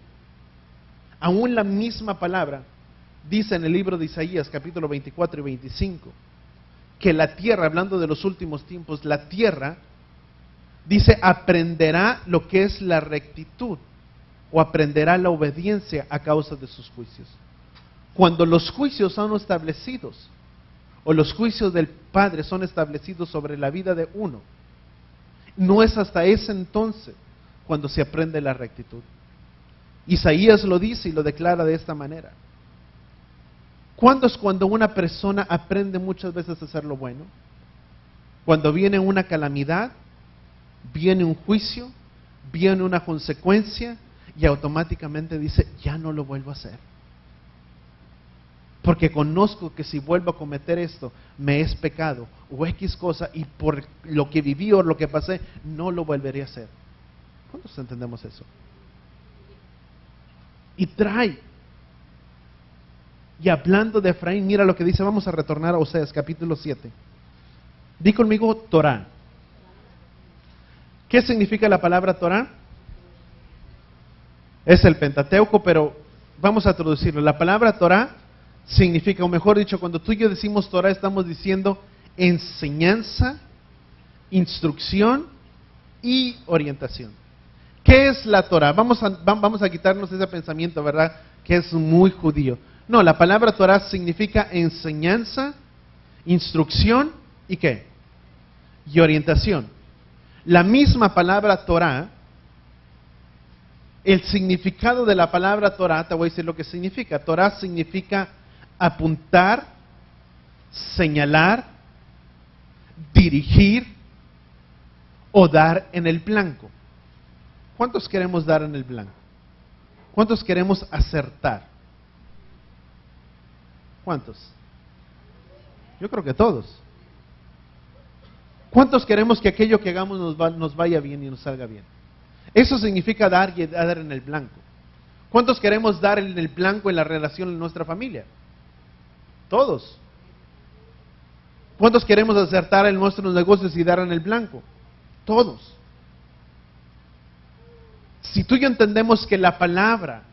aún la misma palabra dice en el libro de Isaías, capítulo 24 y 25, que la tierra, hablando de los últimos tiempos, la tierra, dice, aprenderá lo que es la rectitud, o aprenderá la obediencia a causa de sus juicios. Cuando los juicios son establecidos, o los juicios del Padre son establecidos sobre la vida de uno, no es hasta ese entonces cuando se aprende la rectitud. Isaías lo dice y lo declara de esta manera. ¿Cuándo es cuando una persona aprende muchas veces a hacer lo bueno? Cuando viene una calamidad, viene un juicio, viene una consecuencia y automáticamente dice, ya no lo vuelvo a hacer. Porque conozco que si vuelvo a cometer esto, me es pecado o X cosa, y por lo que viví o lo que pasé, no lo volveré a hacer. ¿Cuántos entendemos eso? Y trae. Y hablando de Efraín, mira lo que dice, vamos a retornar a Oseas capítulo 7. Di conmigo Torah. ¿Qué significa la palabra Torah? Es el Pentateuco, pero vamos a traducirlo. La palabra Torah significa, o mejor dicho, cuando tú y yo decimos Torah, estamos diciendo enseñanza, instrucción y orientación. ¿Qué es la Torah? Vamos a quitarnos ese pensamiento, ¿verdad? Que es muy judío. No, la palabra Torah significa enseñanza, instrucción y ¿qué? Y orientación. La misma palabra Torah, el significado de la palabra Torah, te voy a decir lo que significa. Torah significa apuntar, señalar, dirigir o dar en el blanco. ¿Cuántos queremos dar en el blanco? ¿Cuántos queremos acertar? ¿Cuántos? Yo creo que todos. ¿Cuántos queremos que aquello que hagamos nos vaya bien y nos salga bien? Eso significa dar y dar en el blanco. ¿Cuántos queremos dar en el blanco en la relación en nuestra familia? Todos. ¿Cuántos queremos acertar en nuestros negocios y dar en el blanco? Todos. Si tú y yo entendemos que la palabra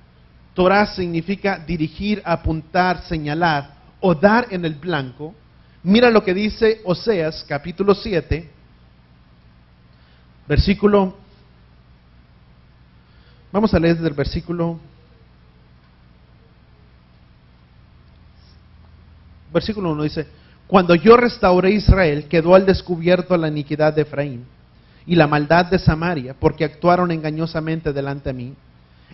Torah significa dirigir, apuntar, señalar o dar en el blanco, mira lo que dice Oseas capítulo 7, versículo, vamos a leer desde el versículo 1 dice: cuando yo restauré Israel, quedó al descubierto la iniquidad de Efraín y la maldad de Samaria, porque actuaron engañosamente delante de mí.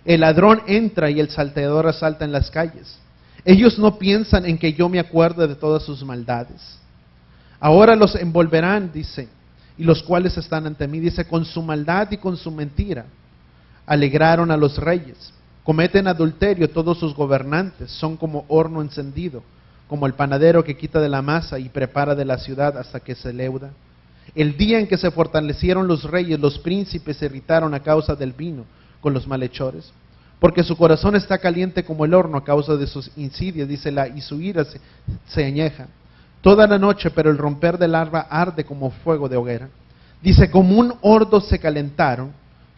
El ladrón entra y el salteador asalta en las calles. Ellos no piensan en que yo me acuerde de todas sus maldades. Ahora los envolverán, dice, y los cuales están ante mí, dice, con su maldad y con su mentira. Alegraron a los reyes. Cometen adulterio todos sus gobernantes. Son como horno encendido, como el panadero que quita de la masa y prepara de la ciudad hasta que se leuda. El día en que se fortalecieron los reyes, los príncipes se irritaron a causa del vino con los malhechores, porque su corazón está caliente como el horno a causa de sus insidias, dice y su ira se añeja toda la noche, pero el romper del alba arde como fuego de hoguera. Dice, como un hordo se calentaron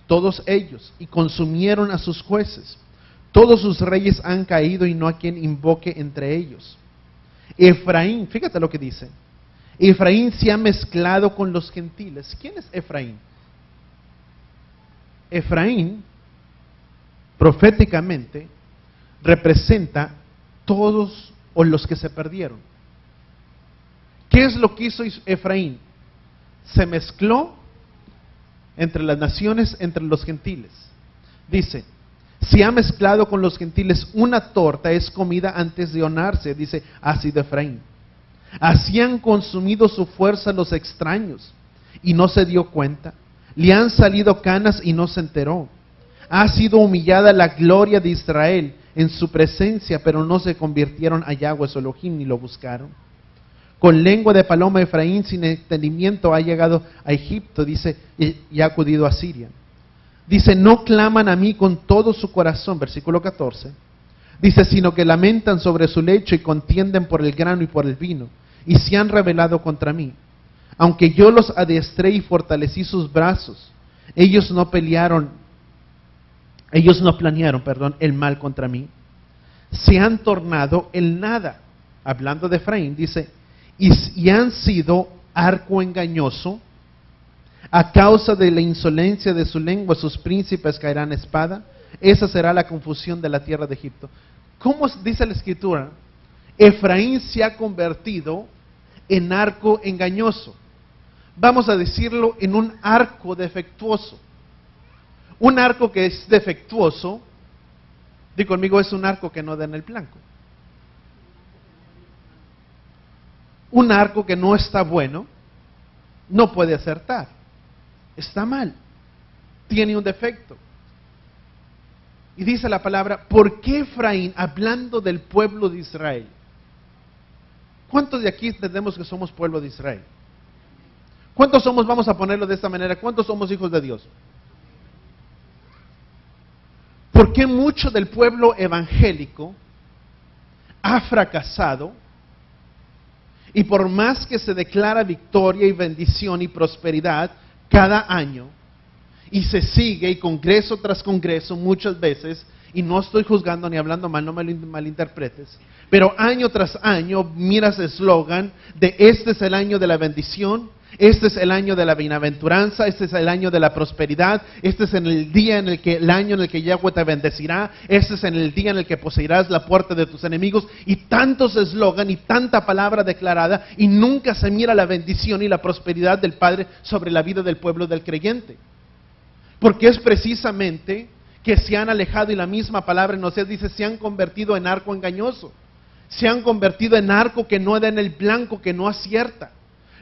todos ellos y consumieron a sus jueces. Todos sus reyes han caído y no hay quien invoque entre ellos. Efraín, fíjate lo que dice, Efraín se ha mezclado con los gentiles. ¿Quién es Efraín? Efraín, proféticamente, representa todos o los que se perdieron. ¿Qué es lo que hizo Efraín? Se mezcló entre las naciones, entre los gentiles. Dice, se ha mezclado con los gentiles, una torta es comida antes de honrarse, dice, así de Efraín. Así han consumido su fuerza los extraños y no se dio cuenta. Le han salido canas y no se enteró. Ha sido humillada la gloria de Israel en su presencia, pero no se convirtieron a Yahweh su Elohim ni lo buscaron. Con lengua de paloma Efraín sin entendimiento ha llegado a Egipto, dice, y ha acudido a Siria. Dice, no claman a mí con todo su corazón, versículo 14. Dice, sino que lamentan sobre su lecho y contienden por el grano y por el vino, y se han rebelado contra mí. Aunque yo los adiestré y fortalecí sus brazos, ellos no planearon, el mal contra mí. Se han tornado el nada, hablando de Efraín, dice, y han sido arco engañoso. A causa de la insolencia de su lengua, sus príncipes caerán a espada. Esa será la confusión de la tierra de Egipto. ¿Cómo dice la Escritura? Efraín se ha convertido en arco engañoso. Vamos a decirlo, en un arco defectuoso. Un arco que es defectuoso, di conmigo, es un arco que no da en el blanco. Un arco que no está bueno, no puede acertar. Está mal. Tiene un defecto. Y dice la palabra, ¿por qué Efraín, hablando del pueblo de Israel? ¿Cuántos de aquí entendemos que somos pueblo de Israel? ¿Cuántos somos, vamos a ponerlo de esta manera, cuántos somos hijos de Dios? ¿Por qué mucho del pueblo evangélico ha fracasado Y por más que se declara victoria y bendición y prosperidad cada año, y se sigue, y congreso tras congreso muchas veces, y no estoy juzgando ni hablando mal, no me lo malinterpretes, pero año tras año miras el eslogan de este es el año de la bendición, este es el año de la bienaventuranza, este es el año de la prosperidad, este es el año en el que Yahweh te bendecirá, este es en el día en el que poseerás la puerta de tus enemigos, y tantos eslogan y tanta palabra declarada, y nunca se mira la bendición y la prosperidad del Padre sobre la vida del pueblo del creyente. Porque es precisamente que se han alejado, y la misma palabra en Oseas dice, se han convertido en arco engañoso, se han convertido en arco que no da en el blanco, que no acierta.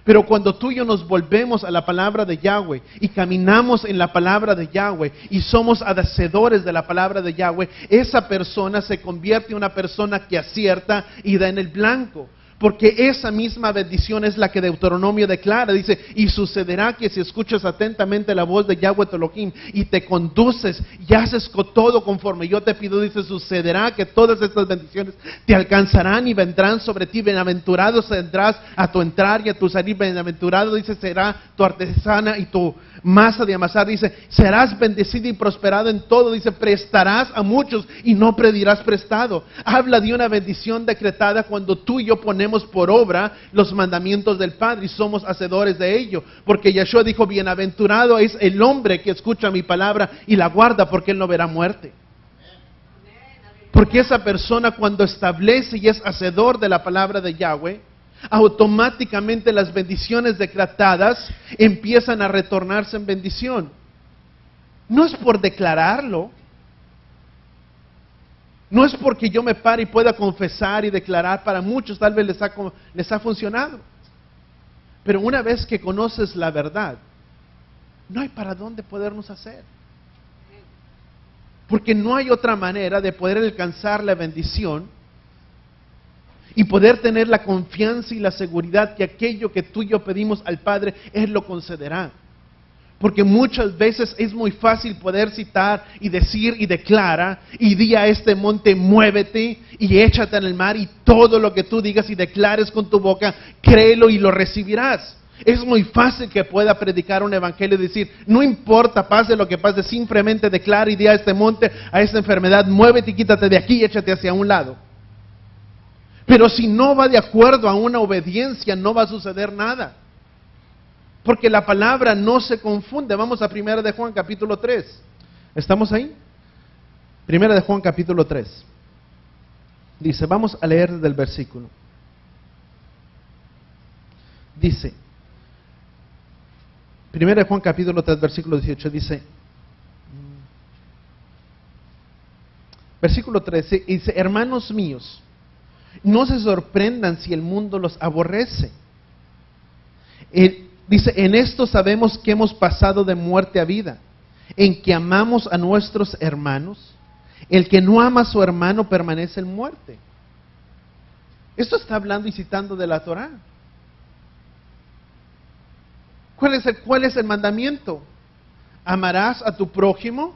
Pero cuando tú y yo nos volvemos a la palabra de Yahweh y caminamos en la palabra de Yahweh y somos hacedores de la palabra de Yahweh, esa persona se convierte en una persona que acierta y da en el blanco. Porque esa misma bendición es la que Deuteronomio declara. Dice, y sucederá que si escuchas atentamente la voz de Yahweh tu Elohim y te conduces y haces todo conforme yo te pido, dice, sucederá que todas estas bendiciones te alcanzarán y vendrán sobre ti. Bienaventurado vendrás a tu entrar y a tu salir. Bienaventurado, dice, será tu artesana y tu masa de amasar. Dice, serás bendecido y prosperado en todo. Dice, prestarás a muchos y no pedirás prestado. Habla de una bendición decretada cuando tú y yo ponemos por obra los mandamientos del Padre y somos hacedores de ello. Porque Yeshua dijo, bienaventurado es el hombre que escucha mi palabra y la guarda, porque él no verá muerte. Porque esa persona, cuando establece y es hacedor de la palabra de Yahweh, automáticamente las bendiciones decretadas empiezan a retornarse en bendición. No es por declararlo, no es porque yo me pare y pueda confesar y declarar. Para muchos tal vez les ha funcionado, pero una vez que conoces la verdad, no hay para dónde podernos hacer, porque no hay otra manera de poder alcanzar la bendición y poder tener la confianza y la seguridad que aquello que tú y yo pedimos al Padre, Él lo concederá. Porque muchas veces es muy fácil poder citar y decir y declara, y di a este monte, muévete y échate en el mar, y todo lo que tú digas y declares con tu boca, créelo y lo recibirás. Es muy fácil que pueda predicar un evangelio y decir, no importa, pase lo que pase, simplemente declara y di a este monte, a esta enfermedad, muévete y quítate de aquí y échate hacia un lado. Pero si no va de acuerdo a una obediencia, no va a suceder nada. Porque la palabra no se confunde. Vamos a 1 de Juan capítulo 3. ¿Estamos ahí? 1 de Juan capítulo 3. Dice, vamos a leer desde el versículo. Dice, 1 de Juan capítulo 3, versículo 18, dice, versículo 13, dice, hermanos míos, no se sorprendan si el mundo los aborrece. Dice, en esto sabemos que hemos pasado de muerte a vida, en que amamos a nuestros hermanos. El que no ama a su hermano permanece en muerte. Esto está hablando y citando de la Torá. ¿Cuál es el mandamiento? Amarás a tu prójimo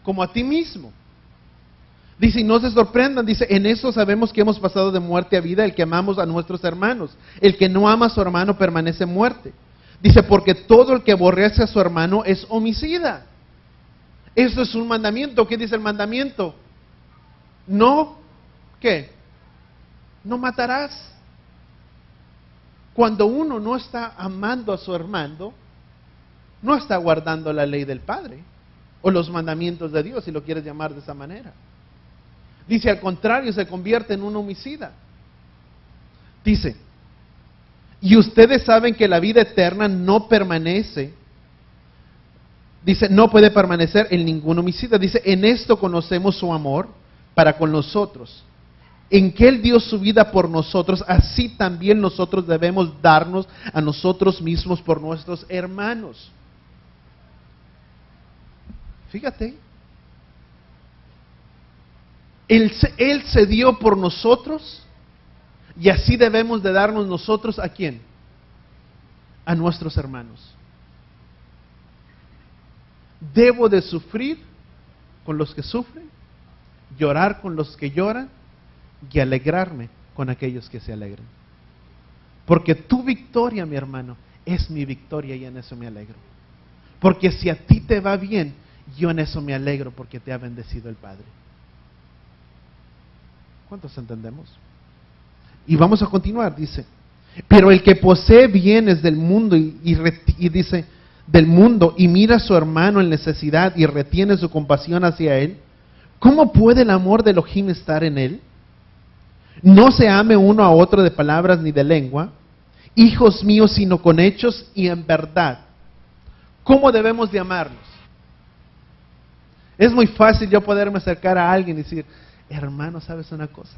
como a ti mismo. Dice, y no se sorprendan, dice, en eso sabemos que hemos pasado de muerte a vida, el que amamos a nuestros hermanos. El que no ama a su hermano permanece en muerte. Dice, porque todo el que aborrece a su hermano es homicida. Eso es un mandamiento. ¿Qué dice el mandamiento? No, ¿qué? No matarás. Cuando uno no está amando a su hermano, no está guardando la ley del Padre o los mandamientos de Dios, si lo quieres llamar de esa manera. Dice, al contrario, se convierte en un homicida. Dice, y ustedes saben que la vida eterna no permanece. Dice, no puede permanecer en ningún homicida. Dice, en esto conocemos su amor para con nosotros. En que Él dio su vida por nosotros, así también nosotros debemos darnos a nosotros mismos por nuestros hermanos. Fíjate. Él se dio por nosotros y así debemos de darnos nosotros ¿a quién? A nuestros hermanos. Debo de sufrir con los que sufren, llorar con los que lloran y alegrarme con aquellos que se alegran. Porque tu victoria, mi hermano, es mi victoria y en eso me alegro. Porque si a ti te va bien, yo en eso me alegro porque te ha bendecido el Padre. ¿Cuántos entendemos? Y vamos a continuar, dice. Pero el que posee bienes del mundo y dice, del mundo y mira a su hermano en necesidad y retiene su compasión hacia él, ¿cómo puede el amor de Elohim estar en él? No se ame uno a otro de palabras ni de lengua, hijos míos, sino con hechos y en verdad. ¿Cómo debemos de amarnos? Es muy fácil yo poderme acercar a alguien y decir, hermano, ¿sabes una cosa?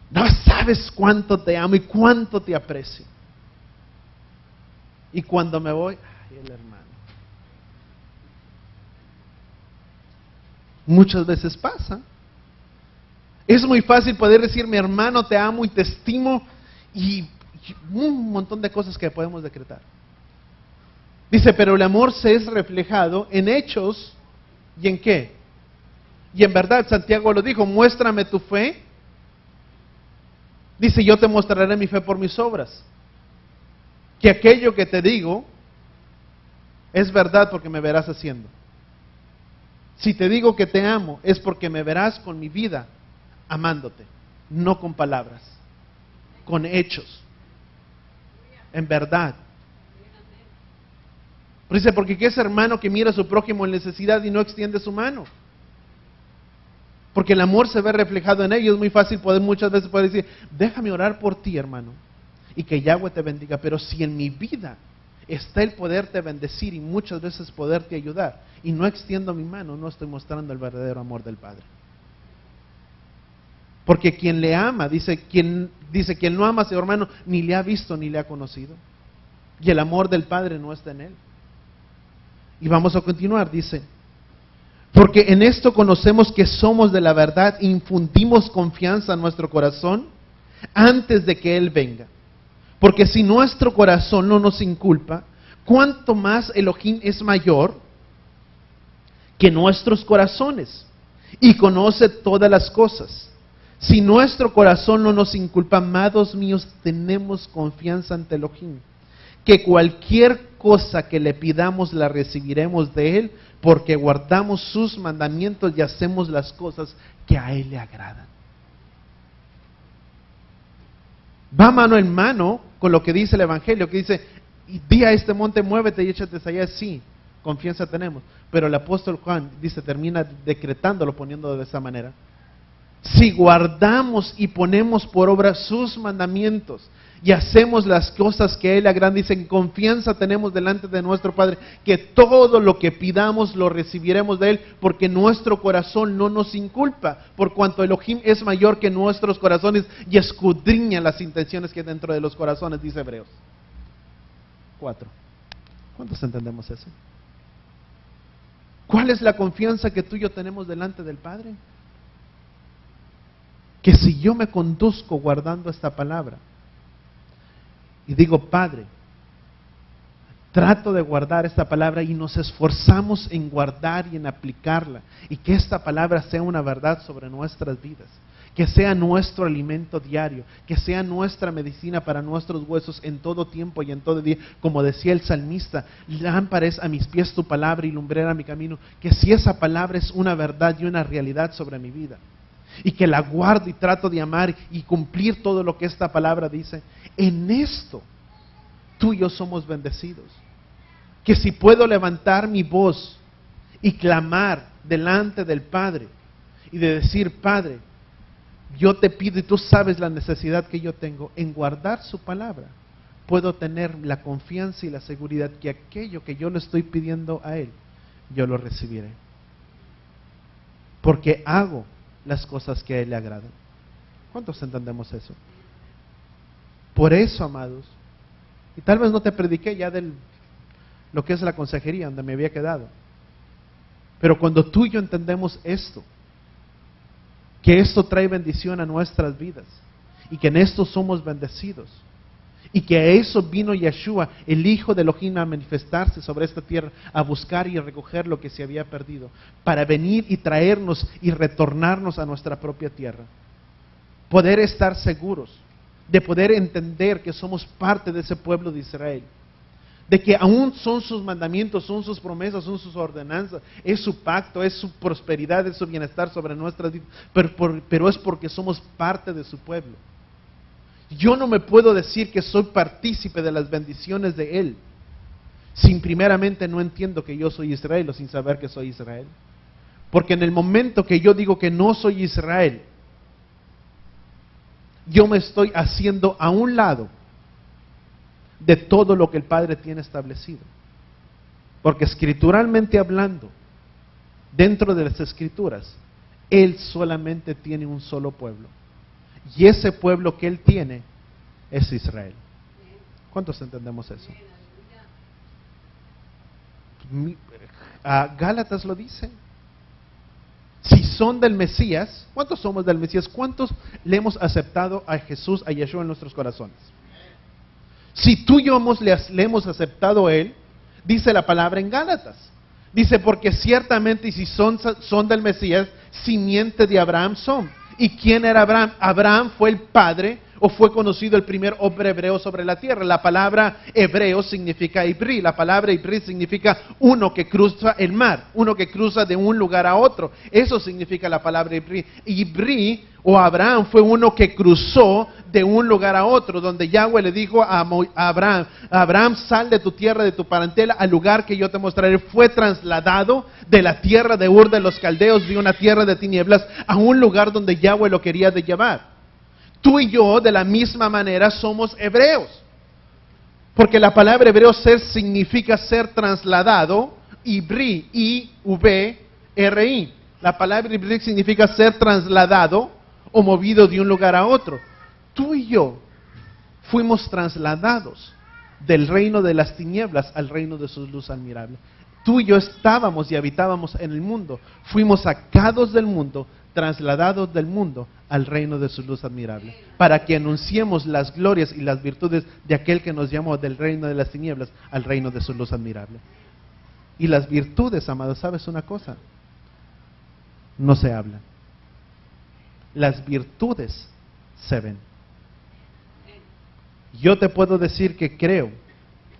No sabes cuánto te amo y cuánto te aprecio. Y cuando me voy, ay, el hermano. Muchas veces pasa. Es muy fácil poder decir, mi hermano, te amo y te estimo, y un montón de cosas que podemos decretar. Dice, pero el amor se es reflejado en hechos, ¿y en qué? Y en verdad, Santiago lo dijo, muéstrame tu fe. Dice, yo te mostraré mi fe por mis obras. Que aquello que te digo es verdad porque me verás haciendo. Si te digo que te amo, es porque me verás con mi vida amándote, no con palabras, con hechos, en verdad. Pero dice, porque ¿qué es hermano que mira a su prójimo en necesidad y no extiende su mano? Porque el amor se ve reflejado en ello. Es muy fácil muchas veces poder decir, déjame orar por ti, hermano, y que Yahweh te bendiga. Pero si en mi vida está el poderte bendecir y muchas veces poderte ayudar, y no extiendo mi mano, no estoy mostrando el verdadero amor del Padre. Porque quien le ama, quien no ama a su hermano, ni le ha visto ni le ha conocido. Y el amor del Padre no está en él. Y vamos a continuar, dice, porque en esto conocemos que somos de la verdad e infundimos confianza en nuestro corazón antes de que Él venga. Porque si nuestro corazón no nos inculpa, ¿cuánto más Elohim es mayor que nuestros corazones y conoce todas las cosas? Si nuestro corazón no nos inculpa, amados míos, tenemos confianza ante Elohim, que cualquier cosa que le pidamos la recibiremos de Él, porque guardamos sus mandamientos y hacemos las cosas que a Él le agradan. Va mano en mano con lo que dice el Evangelio, que dice, di a este monte, muévete y échate allá. Sí, confianza tenemos. Pero el apóstol Juan dice, termina decretándolo, poniéndolo de esa manera. Si guardamos y ponemos por obra sus mandamientos y hacemos las cosas que Él agrada, dice, en confianza tenemos delante de nuestro Padre, que todo lo que pidamos lo recibiremos de Él, porque nuestro corazón no nos inculpa, por cuanto Elohim es mayor que nuestros corazones y escudriña las intenciones que hay dentro de los corazones, dice Hebreos 4. ¿Cuántos entendemos eso? ¿Cuál es la confianza que tú y yo tenemos delante del Padre? Que si yo me conduzco guardando esta palabra y digo, Padre, trato de guardar esta palabra, y nos esforzamos en guardar y en aplicarla, y que esta palabra sea una verdad sobre nuestras vidas, que sea nuestro alimento diario, que sea nuestra medicina para nuestros huesos en todo tiempo y en todo día, como decía el salmista, lámpara es a mis pies tu palabra y lumbrera mi camino. Que si esa palabra es una verdad y una realidad sobre mi vida, y que la guardo y trato de amar y cumplir todo lo que esta palabra dice, en esto tú y yo somos bendecidos. Que si puedo levantar mi voz y clamar delante del Padre y de decir, Padre, yo te pido, y tú sabes la necesidad que yo tengo en guardar su palabra, puedo tener la confianza y la seguridad que aquello que yo le estoy pidiendo a Él, yo lo recibiré. Porque hago las cosas que a Él le agradan. ¿Cuántos entendemos eso? Por eso, amados, y tal vez no te prediqué ya de lo que es la consejería, donde me había quedado, pero cuando tú y yo entendemos esto, que esto trae bendición a nuestras vidas, y que en esto somos bendecidos, y que a eso vino Yeshua, el Hijo de Elohim, a manifestarse sobre esta tierra, a buscar y recoger lo que se había perdido, para venir y traernos y retornarnos a nuestra propia tierra. Poder estar seguros de poder entender que somos parte de ese pueblo de Israel, de que aún son sus mandamientos, son sus promesas, son sus ordenanzas, es su pacto, es su prosperidad, es su bienestar sobre nuestras vidas, pero es porque somos parte de su pueblo. Yo no me puedo decir que soy partícipe de las bendiciones de Él, sin primeramente no entiendo que yo soy Israel o sin saber que soy Israel. Porque en el momento que yo digo que no soy Israel, yo me estoy haciendo a un lado de todo lo que el Padre tiene establecido. Porque escrituralmente hablando, dentro de las Escrituras, Él solamente tiene un solo pueblo. Y ese pueblo que Él tiene es Israel. ¿Cuántos entendemos eso? Gálatas lo dice. Si son del Mesías, ¿cuántos somos del Mesías? ¿Cuántos le hemos aceptado a Jesús, a Yeshua en nuestros corazones? Si tú y yo le hemos aceptado a Él, dice la palabra en Gálatas. Dice, porque ciertamente, y si son del Mesías, simiente de Abraham son. ¿Y quién era Abraham? Abraham fue el padre, o fue conocido el primer hombre hebreo sobre la tierra. La palabra hebreo significa ibrí. La palabra ibrí significa uno que cruza el mar, uno que cruza de un lugar a otro. Eso significa la palabra ibrí. Ibrí o Abraham fue uno que cruzó de un lugar a otro, donde Yahweh le dijo a Abraham, Abraham, sal de tu tierra, de tu parentela, al lugar que yo te mostraré. Fue trasladado de la tierra de Ur de los Caldeos, de una tierra de tinieblas, a un lugar donde Yahweh lo quería de llevar. Tú y yo, de la misma manera, somos hebreos. Porque la palabra hebreo ser significa ser trasladado, ibrí, I-V-R-I. La palabra ibrí significa ser trasladado o movido de un lugar a otro. Tú y yo fuimos trasladados del reino de las tinieblas al reino de su luz admirable. Tú y yo estábamos y habitábamos en el mundo. Fuimos sacados del mundo, trasladados del mundo al reino de su luz admirable, para que anunciemos las glorias y las virtudes de aquel que nos llamó del reino de las tinieblas al reino de su luz admirable. Y las virtudes, amados, ¿sabes una cosa? No se hablan. Las virtudes se ven. Yo te puedo decir que creo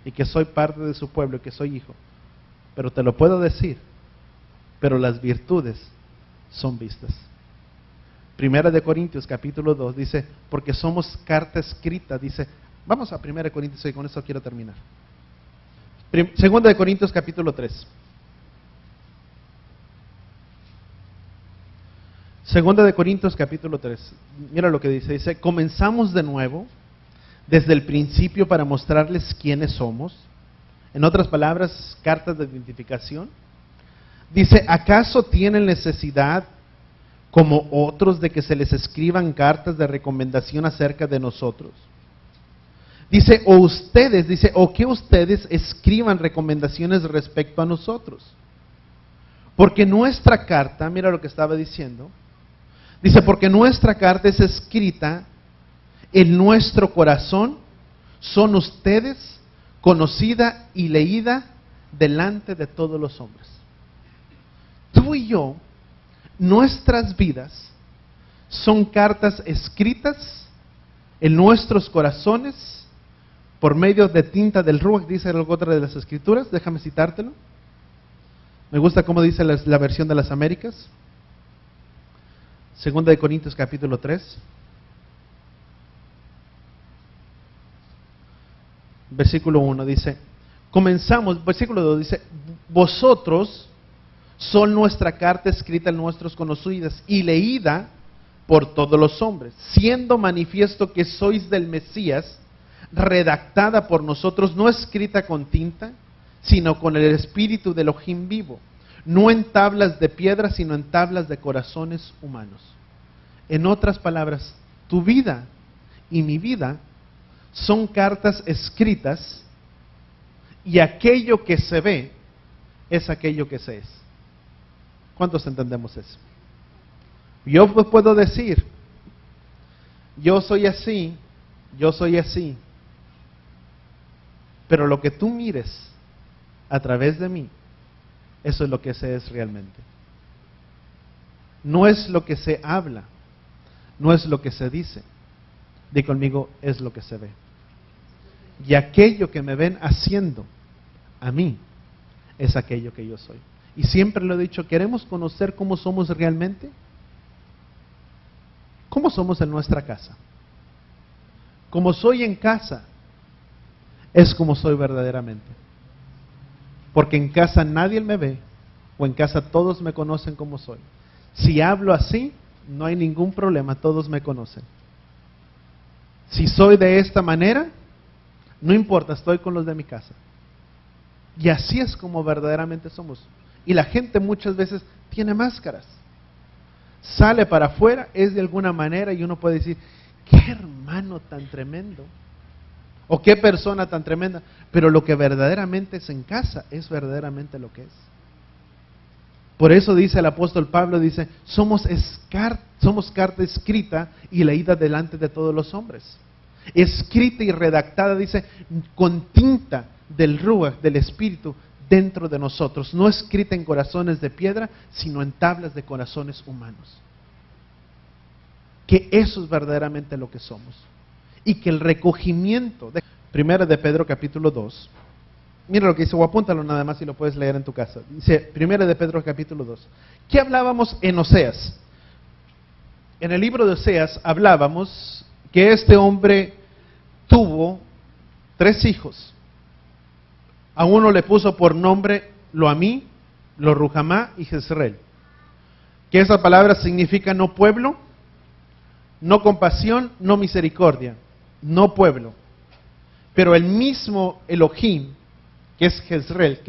y que soy parte de su pueblo y que soy hijo, pero te lo puedo decir, pero las virtudes son vistas. Primera de Corintios capítulo 2 dice, porque somos carta escrita, dice, vamos a Primera de Corintios y con eso quiero terminar. Segunda de Corintios capítulo 3. Segunda de Corintios capítulo 3. Mira lo que dice, dice, comenzamos de nuevo desde el principio para mostrarles quiénes somos. En otras palabras, cartas de identificación. Dice, ¿acaso tienen necesidad como otros de que se les escriban cartas de recomendación acerca de nosotros? Dice, o que ustedes escriban recomendaciones respecto a nosotros. Porque nuestra carta, mira lo que estaba diciendo, dice, porque nuestra carta es escrita en nuestro corazón, son ustedes conocida y leída delante de todos los hombres. Tú y yo, nuestras vidas son cartas escritas en nuestros corazones por medio de tinta del Ruach, dice otra de las escrituras. Déjame citártelo. Me gusta cómo dice la versión de las Américas. Segunda de Corintios capítulo 3. Versículo 1 dice, comenzamos, versículo 2 dice, vosotros son nuestra carta escrita en nuestros conocidas y leída por todos los hombres, siendo manifiesto que sois del Mesías, redactada por nosotros, no escrita con tinta, sino con el Espíritu de Elohim vivo, no en tablas de piedra, sino en tablas de corazones humanos. En otras palabras, tu vida y mi vida son cartas escritas y aquello que se ve es aquello que se es. ¿Cuántos entendemos eso? Yo puedo decir, yo soy así, pero lo que tú mires a través de mí, eso es lo que se es realmente. No es lo que se habla, no es lo que se dice, Di conmigo, es lo que se ve. Y aquello que me ven haciendo a mí es aquello que yo soy. Y siempre lo he dicho, ¿queremos conocer cómo somos realmente? ¿Cómo somos en nuestra casa? Como soy en casa, es como soy verdaderamente. Porque en casa nadie me ve, o en casa todos me conocen como soy. Si hablo así, no hay ningún problema, todos me conocen. Si soy de esta manera, no importa, estoy con los de mi casa. Y así es como verdaderamente somos. Y la gente muchas veces tiene máscaras. Sale para afuera, es de alguna manera, y uno puede decir, qué hermano tan tremendo, o qué persona tan tremenda, pero lo que verdaderamente es en casa, es verdaderamente lo que es. Por eso dice el apóstol Pablo, dice, somos carta escrita y leída delante de todos los hombres. Escrita y redactada, dice, con tinta del Ruach, del Espíritu, dentro de nosotros, no escrita en corazones de piedra, sino en tablas de corazones humanos. Que eso es verdaderamente lo que somos. Y que el recogimiento de Primera de Pedro capítulo 2, mira lo que dice, o apúntalo nada más si lo puedes leer en tu casa. Dice, Primera de Pedro capítulo 2. ¿Qué hablábamos en Oseas? En el libro de Oseas hablábamos que este hombre tuvo 3 hijos. A uno le puso por nombre Loamí, Lo-Ruhamá y Jezreel. Que esa palabra significa no pueblo, no compasión, no misericordia, no pueblo. Pero el mismo Elohim, que es Jezreel,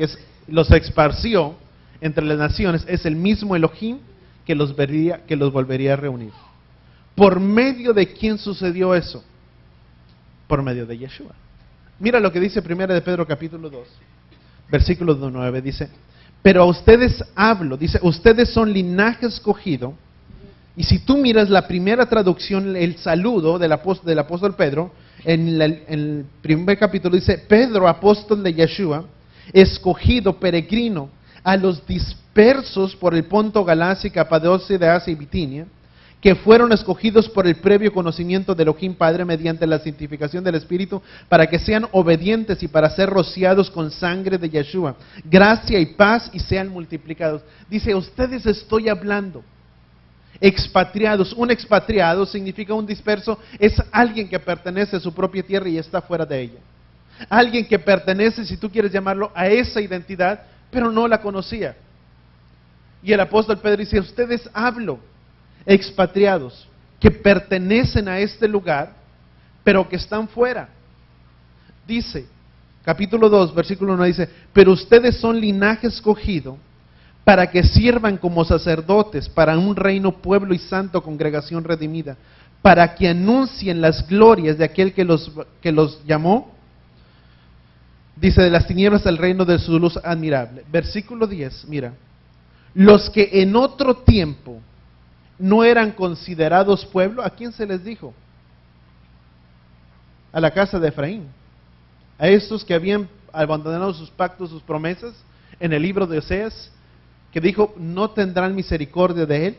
los esparció entre las naciones, es el mismo Elohim que los volvería a reunir. ¿Por medio de quién sucedió eso? Por medio de Yeshua. Mira lo que dice Primera de Pedro capítulo 2, versículo 9, dice, pero a ustedes hablo, dice, ustedes son linaje escogido. Y si tú miras la primera traducción, el saludo del apóstol Pedro, en el primer capítulo dice, Pedro, apóstol de Yeshua, escogido, peregrino, a los dispersos por el Ponto, Galacia, Capadocia, de Asia y Bitinia, que fueron escogidos por el previo conocimiento de Elohim Padre mediante la santificación del Espíritu, para que sean obedientes y para ser rociados con sangre de Yeshua, gracia y paz y sean multiplicados. Dice, ustedes estoy hablando. Expatriados, un expatriado significa un disperso, es alguien que pertenece a su propia tierra y está fuera de ella. Alguien que pertenece, si tú quieres llamarlo, a esa identidad, pero no la conocía. Y el apóstol Pedro dice, ustedes hablo, expatriados, que pertenecen a este lugar, pero que están fuera. Dice, capítulo 2, versículo 1 dice, pero ustedes son linaje escogido, para que sirvan como sacerdotes para un reino, pueblo y santo, congregación redimida, para que anuncien las glorias de aquel que los llamó, dice, de las tinieblas al reino de su luz admirable. Versículo 10, mira, los que en otro tiempo no eran considerados pueblo, ¿a quién se les dijo? A la casa de Efraín, a estos que habían abandonado sus pactos, sus promesas, en el libro de Oseas, que dijo, no tendrán misericordia de él,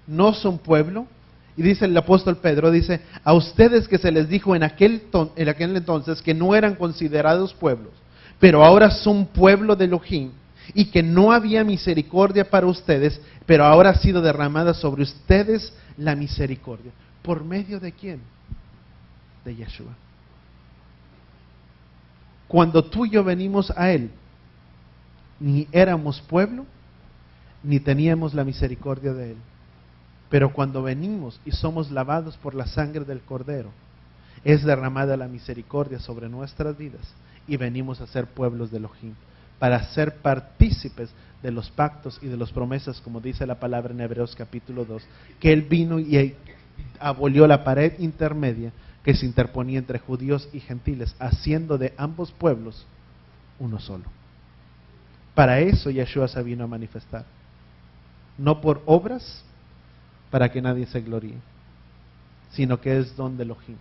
no son pueblo. Y dice el apóstol Pedro, dice, a ustedes que se les dijo en aquel entonces que no eran considerados pueblos, pero ahora son pueblo de Elohim, y que no había misericordia para ustedes, pero ahora ha sido derramada sobre ustedes la misericordia. ¿Por medio de quién? De Yeshua. Cuando tú y yo venimos a Él, ni éramos pueblo, ni teníamos la misericordia de Él. Pero cuando venimos y somos lavados por la sangre del Cordero, es derramada la misericordia sobre nuestras vidas y venimos a ser pueblos de Elohim, para ser partícipes de los pactos y de las promesas, como dice la palabra en Hebreos capítulo 2, que Él vino y abolió la pared intermedia que se interponía entre judíos y gentiles, haciendo de ambos pueblos uno solo. Para eso Yeshua se vino a manifestar. No por obras, para que nadie se gloríe, sino que es don de Elohim.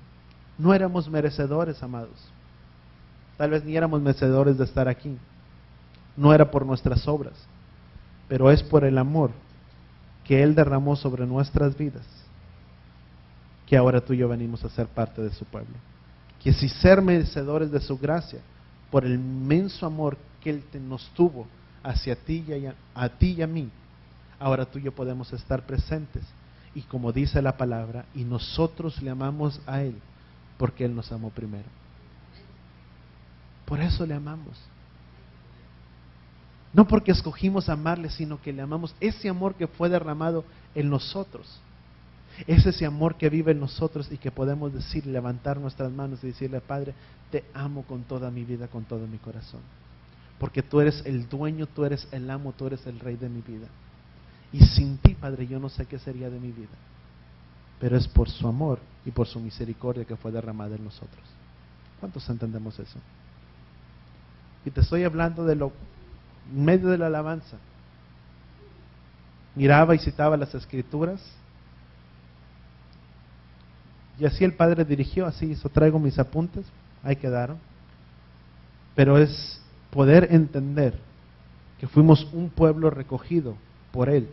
No éramos merecedores, amados. Tal vez ni éramos merecedores de estar aquí. No era por nuestras obras, pero es por el amor que Él derramó sobre nuestras vidas, que ahora tú y yo venimos a ser parte de su pueblo. Que si ser merecedores de su gracia, por el inmenso amor que Él nos tuvo hacia ti y a mí, ahora tú y yo podemos estar presentes. Y como dice la palabra, y nosotros le amamos a Él, porque Él nos amó primero. Por eso le amamos. No porque escogimos amarle, sino que le amamos. Ese amor que fue derramado en nosotros. Es ese amor que vive en nosotros y que podemos decir, levantar nuestras manos y decirle: Padre, te amo con toda mi vida, con todo mi corazón. Porque tú eres el dueño, tú eres el amo, tú eres el rey de mi vida. Y sin ti, Padre, yo no sé qué sería de mi vida. Pero es por su amor y por su misericordia que fue derramada en nosotros. ¿Cuántos entendemos eso? Y te estoy hablando de lo en medio de la alabanza. Miraba y citaba las escrituras. Y así el Padre dirigió, así hizo. Traigo mis apuntes, ahí quedaron. Pero es poder entender que fuimos un pueblo recogido por Él.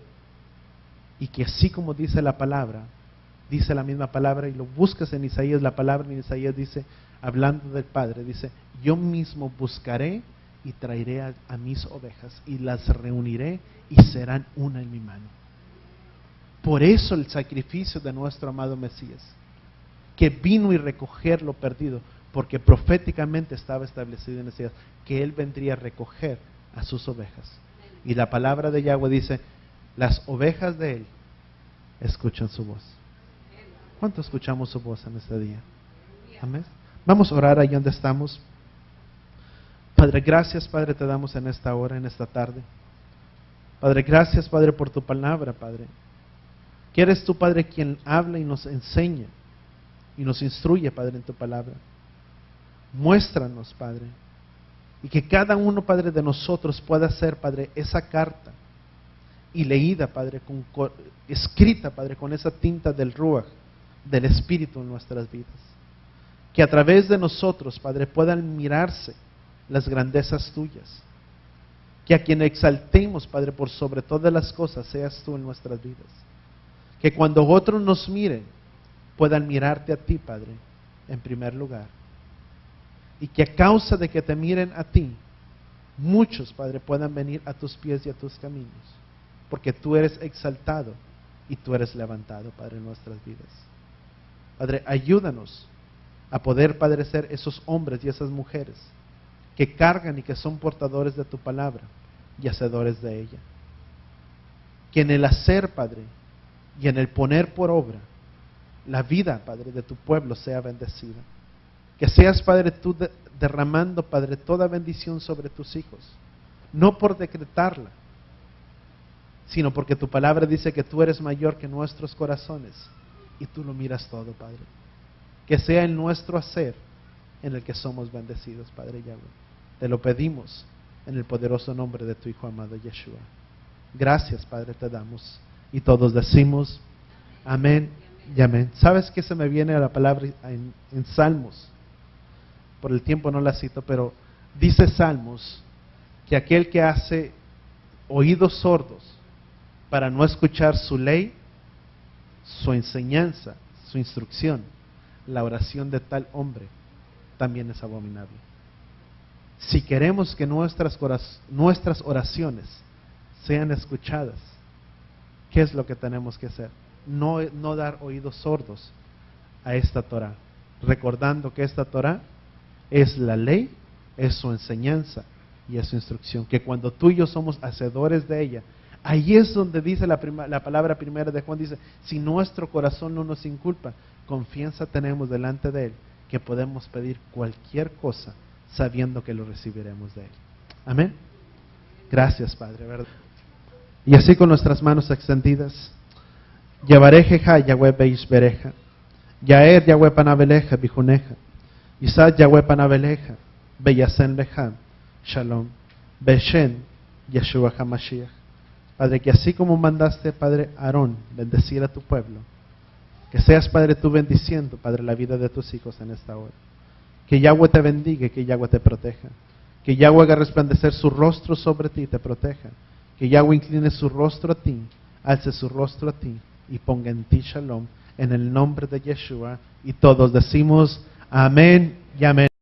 Y que así como dice la palabra, dice la misma palabra, y lo buscas en Isaías, la palabra en Isaías dice, hablando del Padre, dice: yo mismo buscaré y traeré a mis ovejas y las reuniré y serán una en mi mano. Por eso el sacrificio de nuestro amado Mesías, que vino y recoger lo perdido, porque proféticamente estaba establecido en Isaías que Él vendría a recoger a sus ovejas. Y la palabra de Yahweh dice: las ovejas de Él escuchan su voz. ¿Cuánto escuchamos su voz en este día? Amén. Vamos a orar ahí donde estamos. Padre, gracias, Padre, te damos en esta hora, en esta tarde. Padre, gracias, Padre, por tu palabra, Padre. Que eres tú, Padre, quien habla y nos enseña y nos instruye, Padre, en tu palabra. Muéstranos, Padre, y que cada uno, Padre, de nosotros pueda ser, Padre, esa carta y leída, Padre, escrita, Padre, con esa tinta del Ruach, del Espíritu en nuestras vidas. Que a través de nosotros, Padre, puedan mirarse las grandezas tuyas. Que a quien exaltemos, Padre, por sobre todas las cosas, seas tú en nuestras vidas. Que cuando otros nos miren, puedan mirarte a ti, Padre, en primer lugar. Y que a causa de que te miren a ti, muchos, Padre, puedan venir a tus pies y a tus caminos. Porque tú eres exaltado y tú eres levantado, Padre, en nuestras vidas. Padre, ayúdanos a poder, Padre, ser esos hombres y esas mujeres que cargan y que son portadores de tu palabra y hacedores de ella. Que en el hacer, Padre, y en el poner por obra, la vida, Padre, de tu pueblo sea bendecida. Que seas, Padre, tú derramando, Padre, toda bendición sobre tus hijos. No por decretarla, sino porque tu palabra dice que tú eres mayor que nuestros corazones y tú lo miras todo, Padre. Que sea en nuestro hacer en el que somos bendecidos, Padre Yahweh. Te lo pedimos en el poderoso nombre de tu Hijo amado Yeshua. Gracias, Padre, te damos. Y todos decimos amén y amén. ¿Sabes qué se me viene a la palabra en Salmos? Por el tiempo no la cito, pero dice Salmos que aquel que hace oídos sordos para no escuchar su ley, su enseñanza, su instrucción, la oración de tal hombre también es abominable. Si queremos que nuestras oraciones sean escuchadas, ¿qué es lo que tenemos que hacer? No dar oídos sordos a esta Torah, recordando que esta Torah es la ley, es su enseñanza y es su instrucción, que cuando tú y yo somos hacedores de ella, ahí es donde dice la palabra primera de Juan, dice: si nuestro corazón no nos inculpa, confianza tenemos delante de Él, que podemos pedir cualquier cosa sabiendo que lo recibiremos de Él. Amén. Gracias, Padre, ¿verdad? Y así con nuestras manos extendidas, Yavarejeja Yahweh Beishbereja, Yaer Yahweh Panabeleja Bijuneja, Isaac Yahweh Panabeleja, Beyasen Leja, Shalom, Beshen Yeshua HaMashiach. Padre, que así como mandaste, Padre, Aarón, bendecir a tu pueblo, que seas, Padre, tú bendiciendo, Padre, la vida de tus hijos en esta hora. Que Yahweh te bendiga y que Yahweh te proteja. Que Yahweh haga resplandecer su rostro sobre ti y te proteja. Que Yahweh incline su rostro a ti, alce su rostro a ti y ponga en ti shalom en el nombre de Yeshua. Y todos decimos amén y amén.